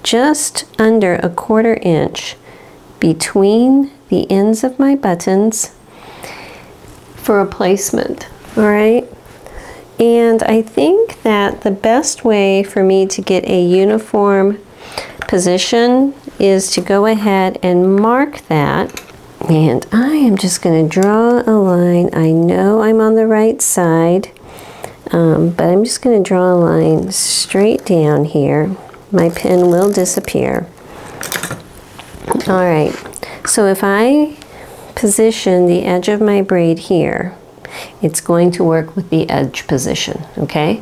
just under 1/4 inch between the ends of my buttons for a placement, all right? And I think that the best way for me to get a uniform position is to go ahead and mark that. And I am just going to draw a line. I know I'm on the right side, but I'm just going to draw a line straight down here. My pen will disappear. All right, so if I position the edge of my braid here, it's going to work with the edge position, okay?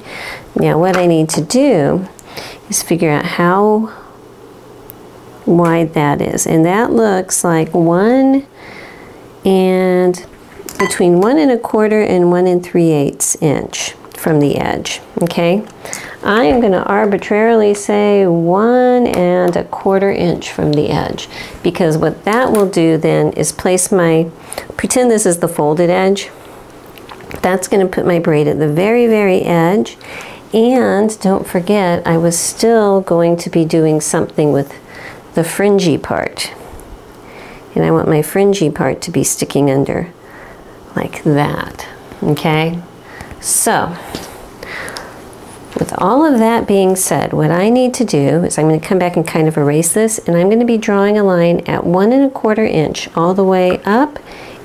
Now what I need to do is figure out how wide that is. And that looks like between 1 1/4 and 1 3/8 inch from the edge, okay? I am going to arbitrarily say 1 1/4 inch from the edge, because what that will do then is place pretend this is the folded edge. That's going to put my braid at the very, very edge. And don't forget, I was still going to be doing something with the fringy part. And I want my fringy part to be sticking under like that, okay? So, with all of that being said, what I need to do is I'm going to come back and kind of erase this, and I'm going to be drawing a line at 1 1/4 inch all the way up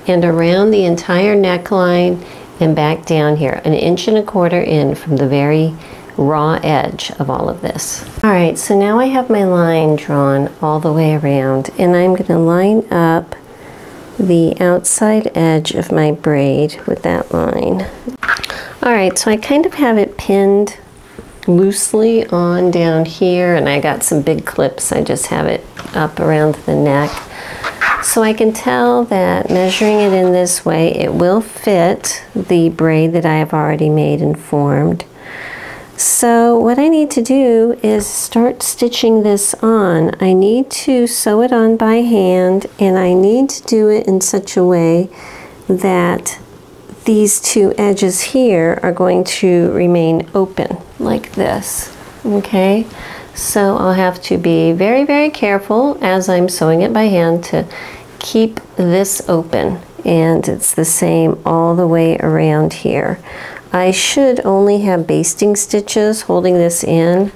and around the entire neckline and back down here, 1 1/4 inch in from the very raw edge of all of this. All right, so now I have my line drawn all the way around, and I'm going to line up the outside edge of my braid with that line. All right, so I kind of have it pinned loosely on down here, and I got some big clips. I just have it up around the neck. So I can tell that measuring it in this way, it will fit the braid that I have already made and formed. So what I need to do is start stitching this on. I need to sew it on by hand, and I need to do it in such a way that these two edges here are going to remain open like this, okay? So I'll have to be very, very careful as I'm sewing it by hand to keep this open, and it's the same all the way around here. I should only have basting stitches holding this in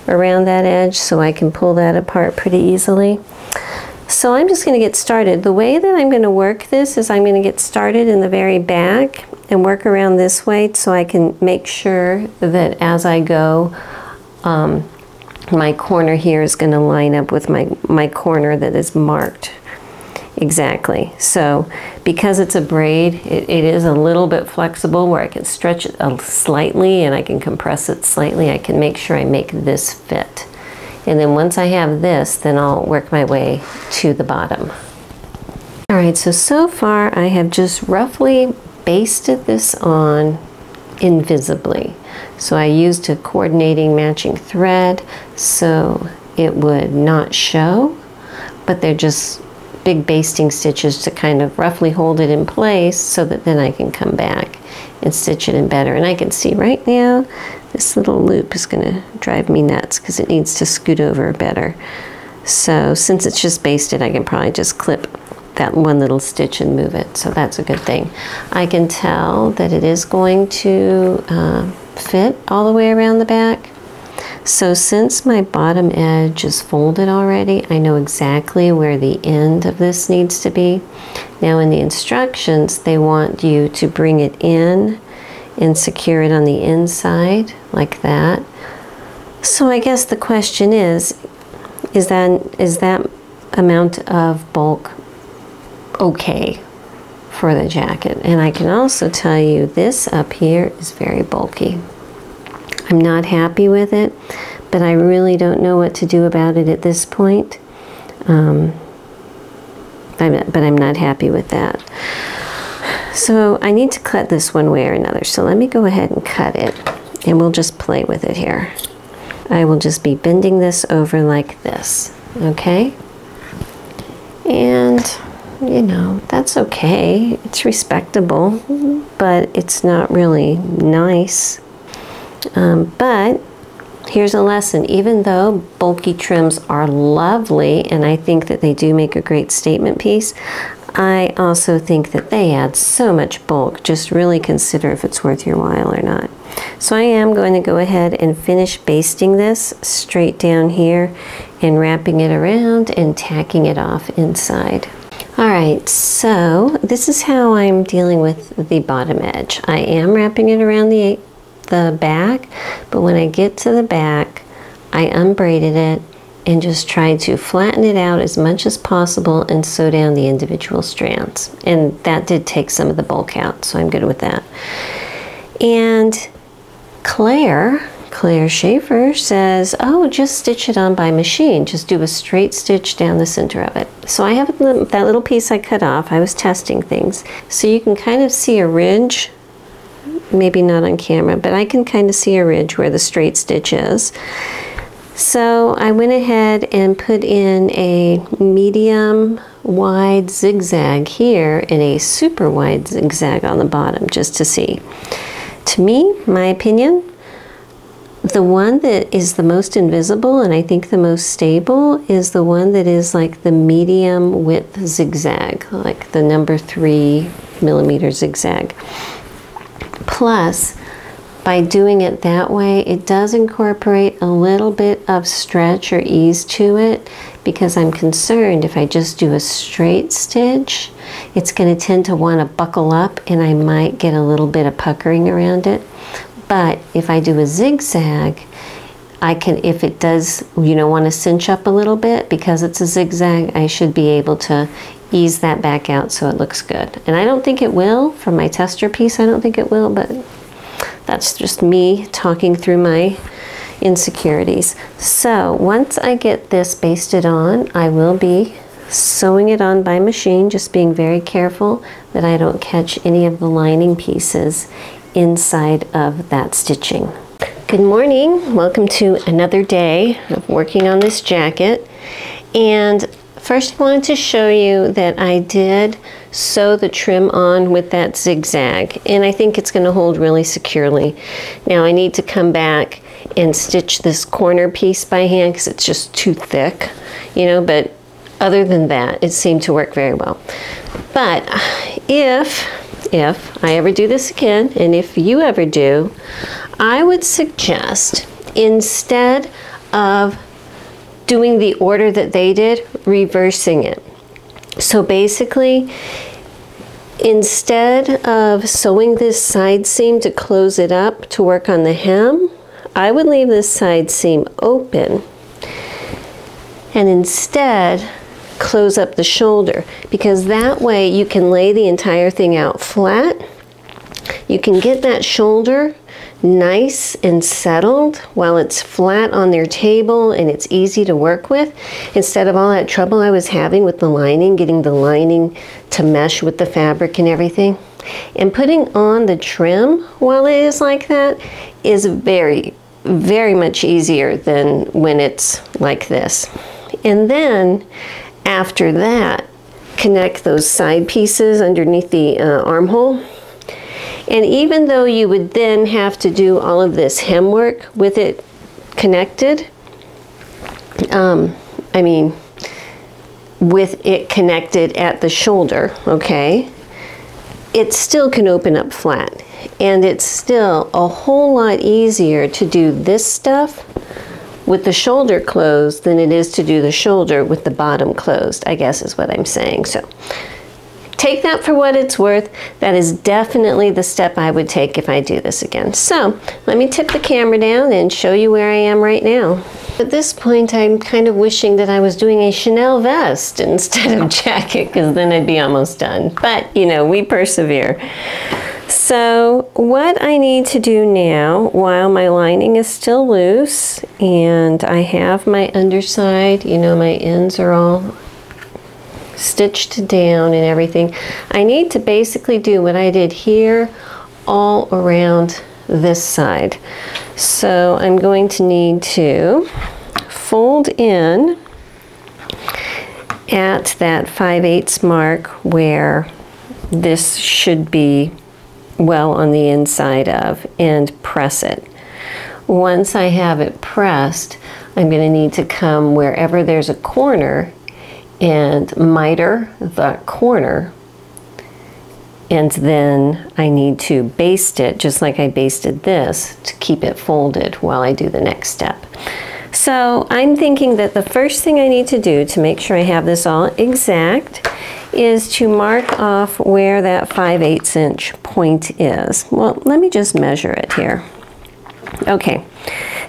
around that edge, so I can pull that apart pretty easily. So I'm just going to get started. The way that I'm going to work this is I'm going to get started in the very back and work around this way so I can make sure that as I go, my corner here is going to line up with my corner that is marked. Exactly. So because it's a braid, it is a little bit flexible where I can stretch it slightly and I can compress it slightly. I can make sure I make this fit. And then once I have this, then I'll work my way to the bottom. All right, so far I have just roughly basted this on invisibly. So I used a coordinating matching thread so it would not show, but they're just big basting stitches to kind of roughly hold it in place so that then I can come back and stitch it in better. And I can see right now this little loop is going to drive me nuts because it needs to scoot over better. So since it's just basted, I can probably just clip that one little stitch and move it. So that's a good thing. I can tell that it is going to fit all the way around the back. So since my bottom edge is folded already, I know exactly where the end of this needs to be. Now in the instructions, they want you to bring it in and secure it on the inside like that. So I guess the question is that amount of bulk okay for the jacket? And I can also tell you this up here is very bulky. I'm not happy with it, but I really don't know what to do about it at this point. but I'm not happy with that. So I need to cut this one way or another. So let me go ahead and cut it, and we'll just play with it here. I will just be bending this over like this, okay? And, you know, that's okay. It's respectable, but it's not really nice. But here's a lesson. Even though bulky trims are lovely, and I think that they do make a great statement piece, I also think that they add so much bulk. Just really consider if it's worth your while or not. So I am going to go ahead and finish basting this straight down here and wrapping it around and tacking it off inside. All right, so this is how I'm dealing with the bottom edge. I am wrapping it around the back, but when I get to the back, I unbraided it and just tried to flatten it out as much as possible and sew down the individual strands. And that did take some of the bulk out, so I'm good with that. And Claire Schaefer says, oh, just stitch it on by machine. Just do a straight stitch down the center of it. So I have that little piece I cut off. I was testing things. So you can kind of see a ridge, maybe not on camera, but I can kind of see a ridge where the straight stitch is. So I went ahead and put in a medium wide zigzag here and a super wide zigzag on the bottom just to see. To me, my opinion, the one that is the most invisible and I think the most stable is the one that is like the medium width zigzag, like the number 3mm zigzag. Plus, by doing it that way, it does incorporate a little bit of stretch or ease to it, because I'm concerned if I just do a straight stitch, it's going to tend to want to buckle up and I might get a little bit of puckering around it. But if I do a zigzag, I can, if it does, you know, want to cinch up a little bit because it's a zigzag, I should be able to ease that back out so it looks good. And I don't think it will, for my tester piece, I don't think it will, but that's just me talking through my insecurities. So once I get this basted on, I will be sewing it on by machine, just being very careful that I don't catch any of the lining pieces inside of that stitching. Good morning, welcome to another day of working on this jacket. And first I wanted to show you that I did sew the trim on with that zigzag, and I think it's going to hold really securely. Now I need to come back and stitch this corner piece by hand because it's just too thick, you know, but other than that it seemed to work very well. But if I ever do this again, and if you ever do, I would suggest, instead of doing the order that they did, reversing it. So basically, instead of sewing this side seam to close it up to work on the hem, I would leave this side seam open and instead close up the shoulder, because that way you can lay the entire thing out flat. You can get that shoulder nice and settled while it's flat on their table and it's easy to work with, instead of all that trouble I was having with the lining, getting the lining to mesh with the fabric and everything. And putting on the trim while it is like that is very, very much easier than when it's like this. And then after that, connect those side pieces underneath the armhole. And even though you would then have to do all of this hem work with it connected, I mean, with it connected at the shoulder, okay, it still can open up flat. And it's still a whole lot easier to do this stuff with the shoulder closed than it is to do the shoulder with the bottom closed, I guess is what I'm saying. So take that for what it's worth. That is definitely the step I would take if I do this again. So let me tip the camera down and show you where I am right now. At this point, I'm kind of wishing that I was doing a Chanel vest instead of jacket, because then I'd be almost done. But, you know, we persevere. So what I need to do now, while my lining is still loose and I have my underside, you know, my ends are all stitched down and everything, I need to basically do what I did here all around this side. So I'm going to need to fold in at that 5/8 mark where this should be well on the inside of, and press it. Once I have it pressed, I'm going to need to come wherever there's a corner and miter the corner, and then I need to baste it just like I basted this to keep it folded while I do the next step. So I'm thinking that the first thing I need to do to make sure I have this all exact is to mark off where that 5/8 inch point is. Well, let me just measure it here. Okay,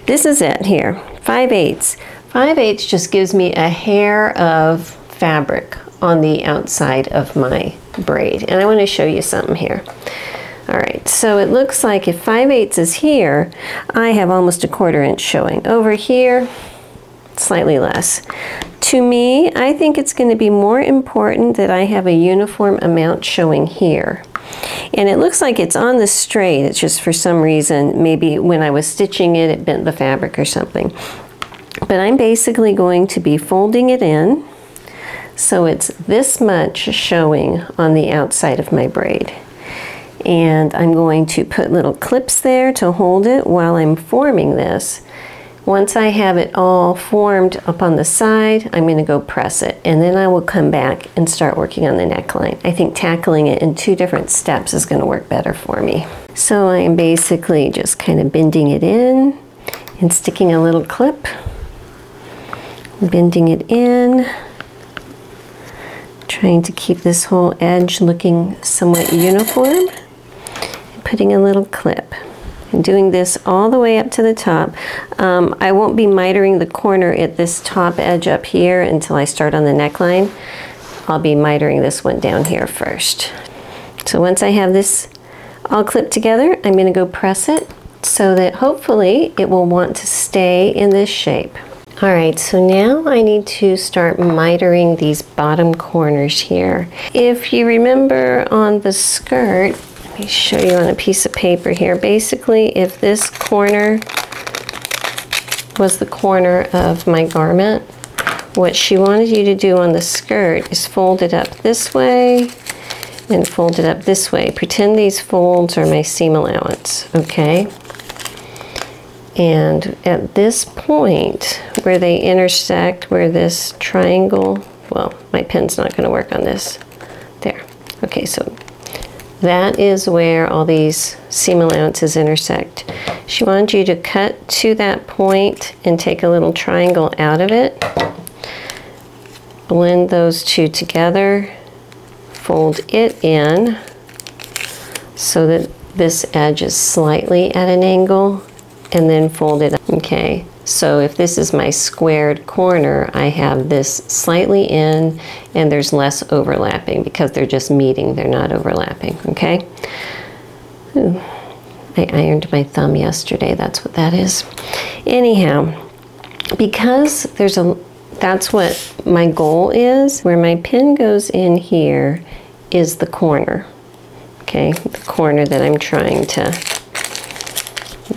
this is it here, 5/8. 5/8 just gives me a hair of fabric on the outside of my braid. And I want to show you something here. All right, so it looks like if 5/8 is here, I have almost a 1/4 inch showing. Over here, slightly less. To me, I think it's going to be more important that I have a uniform amount showing here. And it looks like it's on the straight. It's just for some reason, maybe when I was stitching it, it bent the fabric or something. But I'm basically going to be folding it in so it's this much showing on the outside of my braid. And I'm going to put little clips there to hold it while I'm forming this. Once I have it all formed up on the side, I'm going to go press it, and then I will come back and start working on the neckline. I think tackling it in 2 different steps is going to work better for me. So I'm basically just kind of bending it in and sticking a little clip, bending it in, trying to keep this whole edge looking somewhat uniform, and putting a little clip. And doing this all the way up to the top. I won't be mitering the corner at this top edge up here until I start on the neckline. I'll be mitering this one down here first. So once I have this all clipped together, I'm going to go press it so that hopefully it will want to stay in this shape. All right, so now I need to start mitering these bottom corners here. If you remember on the skirt, let me show you on a piece of paper here. Basically, if this corner was the corner of my garment, what she wanted you to do on the skirt is fold it up this way and fold it up this way. Pretend these folds are my seam allowance, okay? And at this point, where they intersect, where this triangle, well, my pen's not going to work on this. There. Okay, so that is where all these seam allowances intersect. She wants you to cut to that point and take a little triangle out of it. Blend those 2 together. Fold it in so that this edge is slightly at an angle, and then fold it up. Okay, so if this is my squared corner, I have this slightly in and there's less overlapping because they're just meeting, they're not overlapping, okay? Ooh, I ironed my thumb yesterday, that's what that is. Anyhow, because that's what my goal is, where my pin goes in here is the corner, okay? The corner that I'm trying to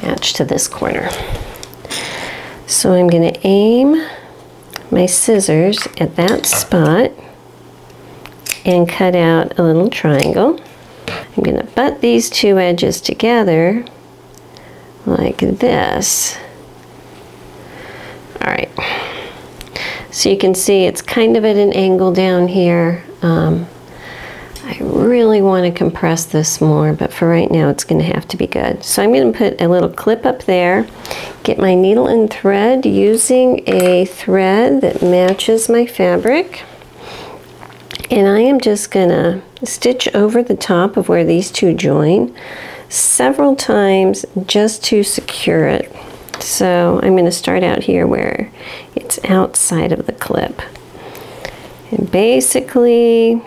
match to this corner. So I'm going to aim my scissors at that spot and cut out a little triangle. I'm going to butt these 2 edges together like this. All right. So you can see it's kind of at an angle down here. I really want to compress this more, but for right now it's going to have to be good. So I'm going to put a little clip up there, get my needle and thread using a thread that matches my fabric, and I am just going to stitch over the top of where these 2 join several times just to secure it. So I'm going to start out here where it's outside of the clip, and basically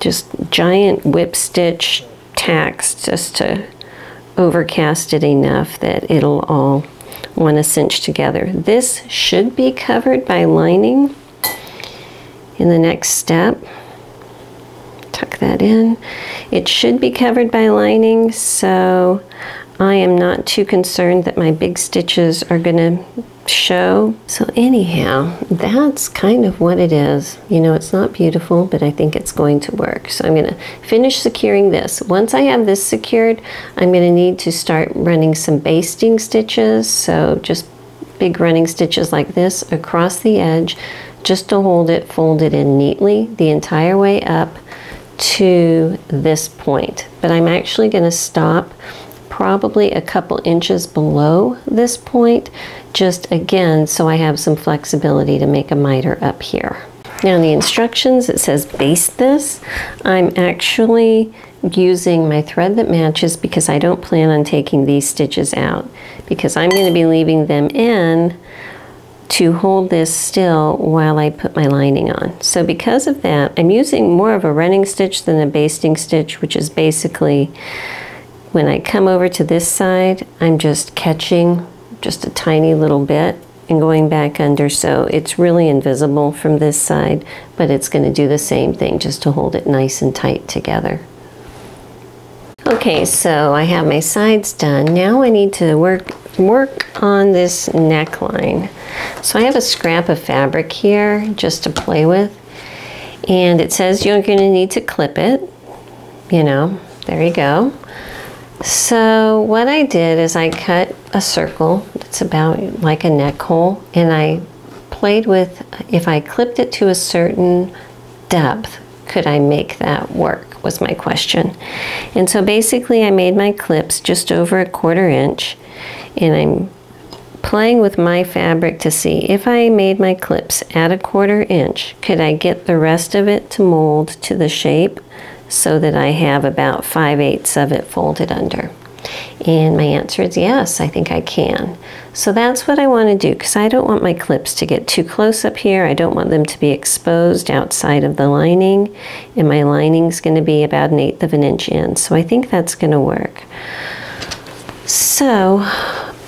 just giant whip stitch tacks just to overcast it enough that it'll all want to cinch together. This should be covered by lining in the next step. Tuck that in. It should be covered by lining, so I am not too concerned that my big stitches are going to show. So anyhow, that's kind of what it is. You know, it's not beautiful, but I think it's going to work. So I'm going to finish securing this. Once I have this secured, I'm going to need to start running some basting stitches. So just big running stitches like this across the edge, just to hold it folded in neatly the entire way up to this point. But I'm actually going to stop probably a couple inches below this point, just again so I have some flexibility to make a miter up here. Now in the instructions it says baste this. I'm actually using my thread that matches because I don't plan on taking these stitches out, because I'm going to be leaving them in to hold this still while I put my lining on. So because of that, I'm using more of a running stitch than a basting stitch, which is basically when I come over to this side, I'm just catching just a tiny little bit and going back under, so it's really invisible from this side, but it's going to do the same thing just to hold it nice and tight together. Okay, so I have my sides done. Now I need to work on this neckline. So I have a scrap of fabric here just to play with, and it says you're going to need to clip it. You know, there you go. So what I did is I cut a circle that's about like a neck hole, and I played with, if I clipped it to a certain depth, could I make that work, was my question. And so basically I made my clips just over a 1/4 inch, and I'm playing with my fabric to see if I made my clips at a 1/4 inch, could I get the rest of it to mold to the shape so that I have about 5/8 of it folded under. And my answer is yes, I think I can. So that's what I want to do, because I don't want my clips to get too close up here. I don't want them to be exposed outside of the lining, and my lining's going to be about 1/8 of an inch in. So I think that's going to work. So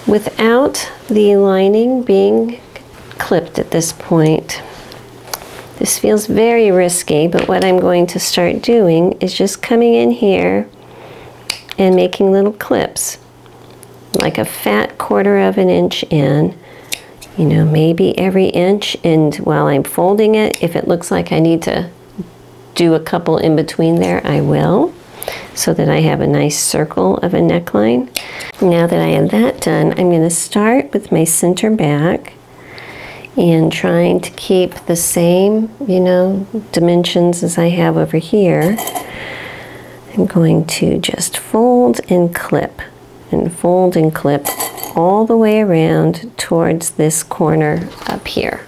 without the lining being clipped at this point, this feels very risky, but what I'm going to start doing is just coming in here and making little clips, like a fat 1/4 of an inch in, you know, maybe every inch. And while I'm folding it, if it looks like I need to do a couple in between there, I will, so that I have a nice circle of a neckline. Now that I have that done, I'm going to start with my center back and trying to keep the same, you know, dimensions as I have over here. I'm going to just fold and clip and fold and clip all the way around towards this corner up here.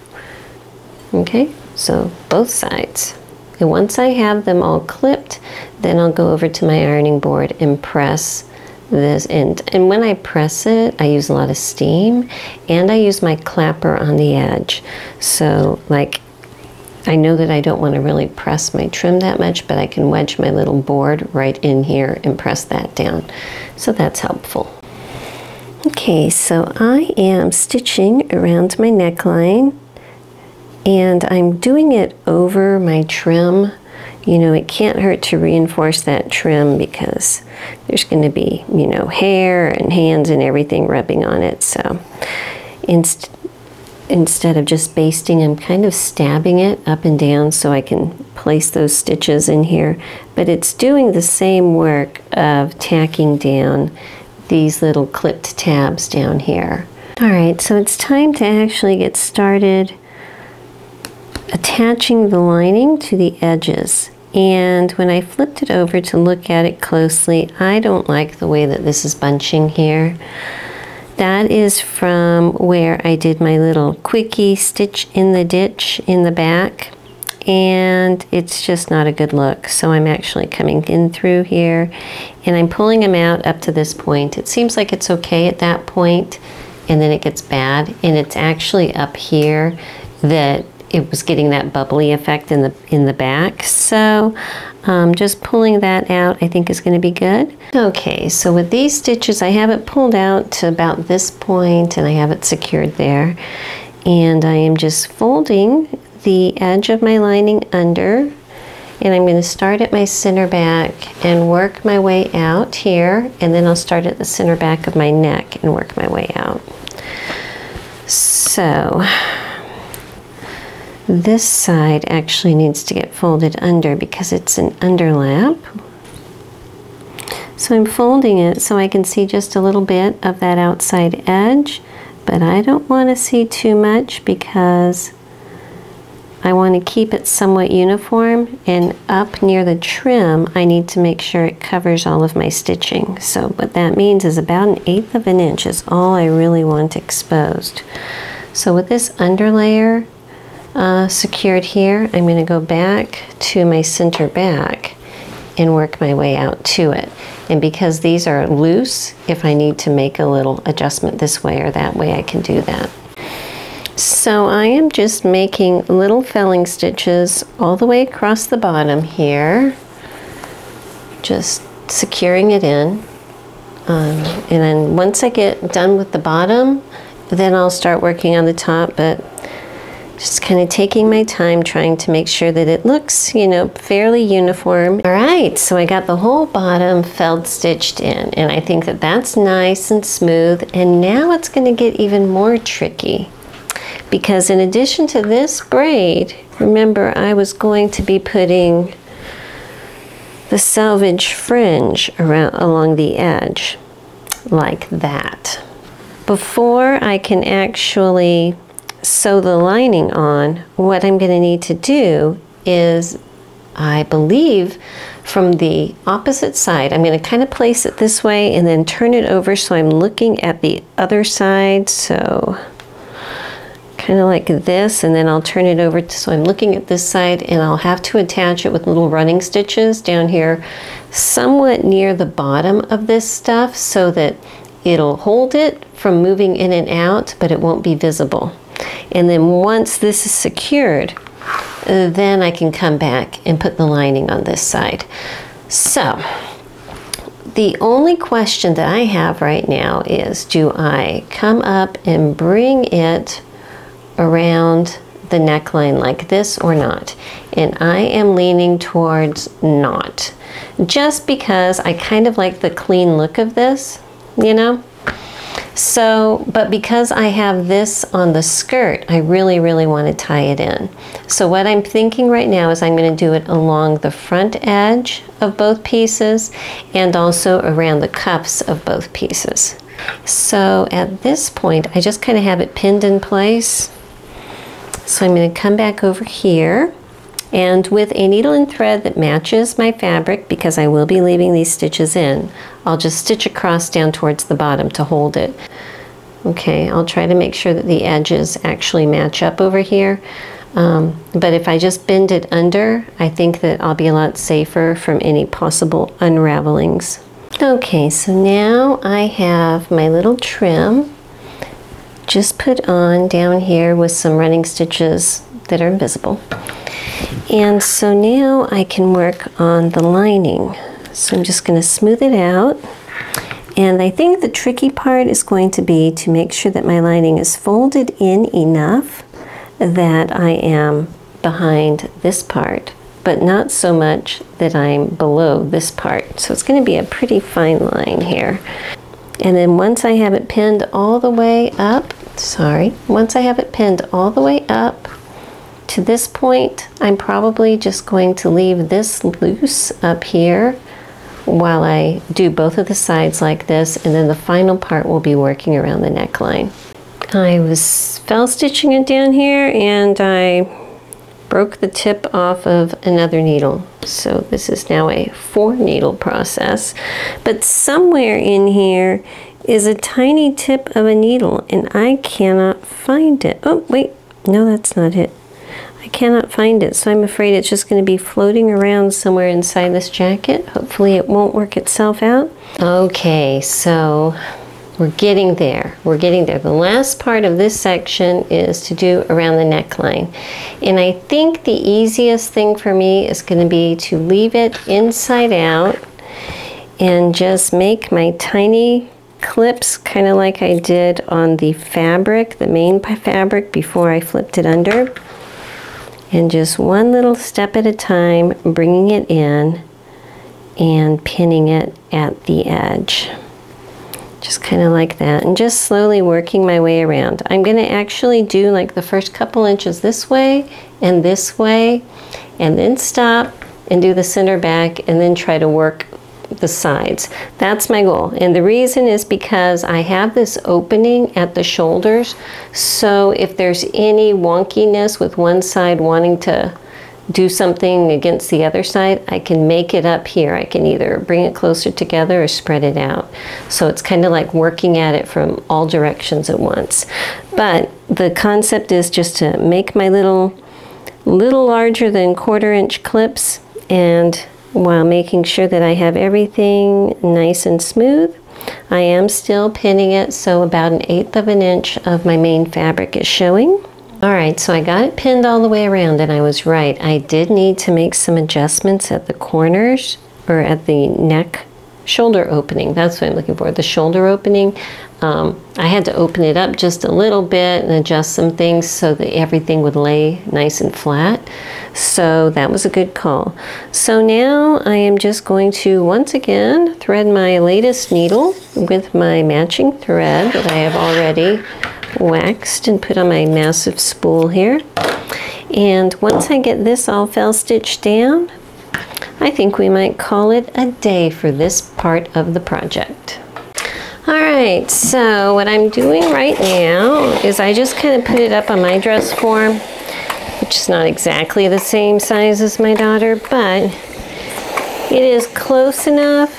Okay, so both sides. And once I have them all clipped, then I'll go over to my ironing board and press this end. And when I press it, I use a lot of steam, and I use my clapper on the edge. So like, I know that I don't want to really press my trim that much, but I can wedge my little board right in here and press that down. So that's helpful. Okay, so I am stitching around my neckline, and I'm doing it over my trim. You know, it can't hurt to reinforce that trim because there's going to be, you know, hair and hands and everything rubbing on it. So instead of just basting, I'm kind of stabbing it up and down so I can place those stitches in here. But it's doing the same work of tacking down these little clipped tabs down here. All right, so it's time to actually get started attaching the lining to the edges. And when I flipped it over to look at it closely, I don't like the way that this is bunching here. That is from where I did my little quickie stitch in the ditch in the back, and it's just not a good look. So I'm actually coming in through here, and I'm pulling them out up to this point. It seems like it's okay at that point, and then it gets bad, and it's actually up here that it was getting that bubbly effect in the back. So just pulling that out I think is going to be good. Okay, so with these stitches I have it pulled out to about this point and I have it secured there. And I am just folding the edge of my lining under, and I'm going to start at my center back and work my way out here, and then I'll start at the center back of my neck and work my way out. So this side actually needs to get folded under because it's an underlap. So I'm folding it so I can see just a little bit of that outside edge, but I don't want to see too much because I want to keep it somewhat uniform, and up near the trim I need to make sure it covers all of my stitching. So what that means is about 1/8 of an inch is all I really want exposed. So with this underlayer secured here, I'm going to go back to my center back and work my way out to it. And because these are loose, if I need to make a little adjustment this way or that way, I can do that. So I am just making little felling stitches all the way across the bottom here, just securing it in. And then once I get done with the bottom, then I'll start working on the top, but just kind of taking my time trying to make sure that it looks, you know, fairly uniform. All right, so I got the whole bottom felled stitched in, and I think that that's nice and smooth. And now it's going to get even more tricky, because in addition to this braid, remember I was going to be putting the selvage fringe around along the edge like that. Before I can actually sew the lining on, what I'm going to need to do is, I believe, from the opposite side, I'm going to kind of place it this way and then turn it over so I'm looking at the other side. So kind of like this, and then I'll turn it over so I'm looking at this side, and I'll have to attach it with little running stitches down here somewhat near the bottom of this stuff so that it'll hold it from moving in and out, but it won't be visible. And then once this is secured, then I can come back and put the lining on this side. So the only question that I have right now is, do I come up and bring it around the neckline like this or not? And I am leaning towards not, just because I kind of like the clean look of this, you know? So, but because I have this on the skirt, I really, really want to tie it in. So what I'm thinking right now is I'm going to do it along the front edge of both pieces and also around the cuffs of both pieces. So at this point, I just kind of have it pinned in place. So I'm going to come back over here, and with a needle and thread that matches my fabric, because I will be leaving these stitches in, I'll just stitch across down towards the bottom to hold it. Okay, I'll try to make sure that the edges actually match up over here. But if I just bend it under, I think that I'll be a lot safer from any possible unravelings. Okay, so now I have my little trim just put on down here with some running stitches that are invisible. And so now I can work on the lining. So I'm just going to smooth it out. And I think the tricky part is going to be to make sure that my lining is folded in enough that I am behind this part, but not so much that I'm below this part. So it's going to be a pretty fine line here. And then once I have it pinned all the way up, once I have it pinned all the way up to this point, I'm probably just going to leave this loose up here while I do both of the sides like this, and then the final part will be working around the neckline. I was fell stitching it down here and I broke the tip off of another needle. So this is now a 4-needle process, but somewhere in here is a tiny tip of a needle and I cannot find it. Oh wait, no, that's not it. I cannot find it, so I'm afraid it's just going to be floating around somewhere inside this jacket. Hopefully it won't work itself out. Okay, so We're getting there. We're getting there. The last part of this section is to do around the neckline. And I think the easiest thing for me is going to be to leave it inside out and just make my tiny clips, kind of like I did on the fabric, the main fabric, before I flipped it under. And just one little step at a time, bringing it in and pinning it at the edge. Just kind of like that, and just slowly working my way around. I'm going to actually do like the first couple inches this way, and then stop and do the center back, and then try to work the sides. That's my goal. And the reason is because I have this opening at the shoulders, so if there's any wonkiness with one side wanting to do something against the other side, I can make it up here. I can either bring it closer together or spread it out. So it's kind of like working at it from all directions at once. But the concept is just to make my little larger than 1/4 inch clips, and while making sure that I have everything nice and smooth, I am still pinning it, so about 1/8 of an inch of my main fabric is showing. All right, so I got it pinned all the way around, and I was right. I did need to make some adjustments at the corners, or at the neck shoulder opening. That's what I'm looking for, the shoulder opening. I had to open it up just a little bit and adjust some things so that everything would lay nice and flat. So that was a good call. So now I am just going to once again thread my latest needle with my matching thread that I have already waxed and put on my massive spool here. And once I get this all fell stitched down, I think we might call it a day for this part of the project. All right, so what I'm doing right now is I just kind of put it up on my dress form, which is not exactly the same size as my daughter, but it is close enough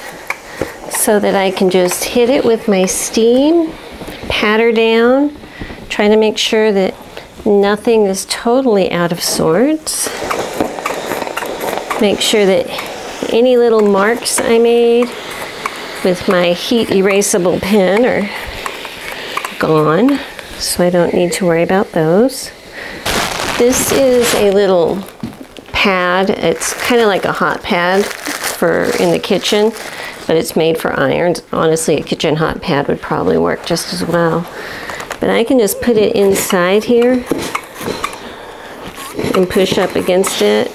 so that I can just hit it with my steam, pat her down, trying to make sure that nothing is totally out of sorts. Make sure that any little marks I made with my heat erasable pen are gone, so I don't need to worry about those. This is a little pad. It's kind of like a hot pad for in the kitchen, but it's made for irons. Honestly, a kitchen hot pad would probably work just as well. But I can just put it inside here and push up against it,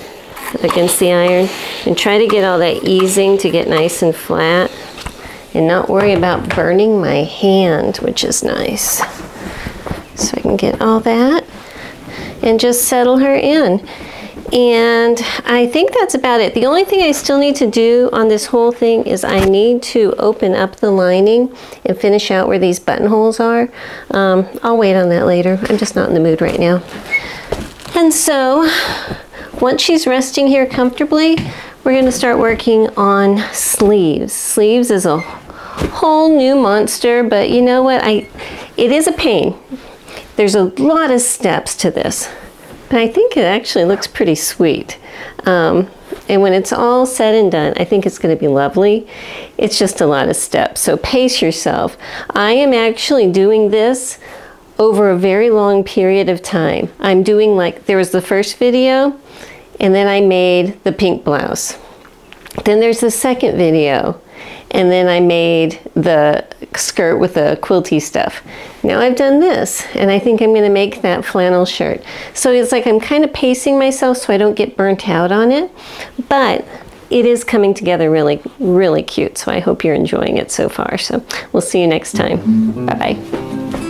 against the iron, and try to get all that easing to get nice and flat and not worry about burning my hand, which is nice. So I can get all that and just settle her in. And I think that's about it. The only thing I still need to do on this whole thing is I need to open up the lining and finish out where these buttonholes are. I'll wait on that later. I'm just not in the mood right now. And so once she's resting here comfortably, we're going to start working on sleeves. Sleeves is a whole new monster, but you know what? It is a pain. There's a lot of steps to this. But I think it actually looks pretty sweet. And when it's all said and done, I think it's going to be lovely. It's just a lot of steps, so pace yourself. I am actually doing this over a very long period of time. I'm doing like, there was the first video, and then I made the pink blouse. Then there's the second video, and then I made the skirt with the quilty stuff. Now I've done this, and I think I'm going to make that flannel shirt. So it's like I'm kind of pacing myself so I don't get burnt out on it, but it is coming together really, really cute. So I hope you're enjoying it so far. So we'll see you next time. Bye-bye.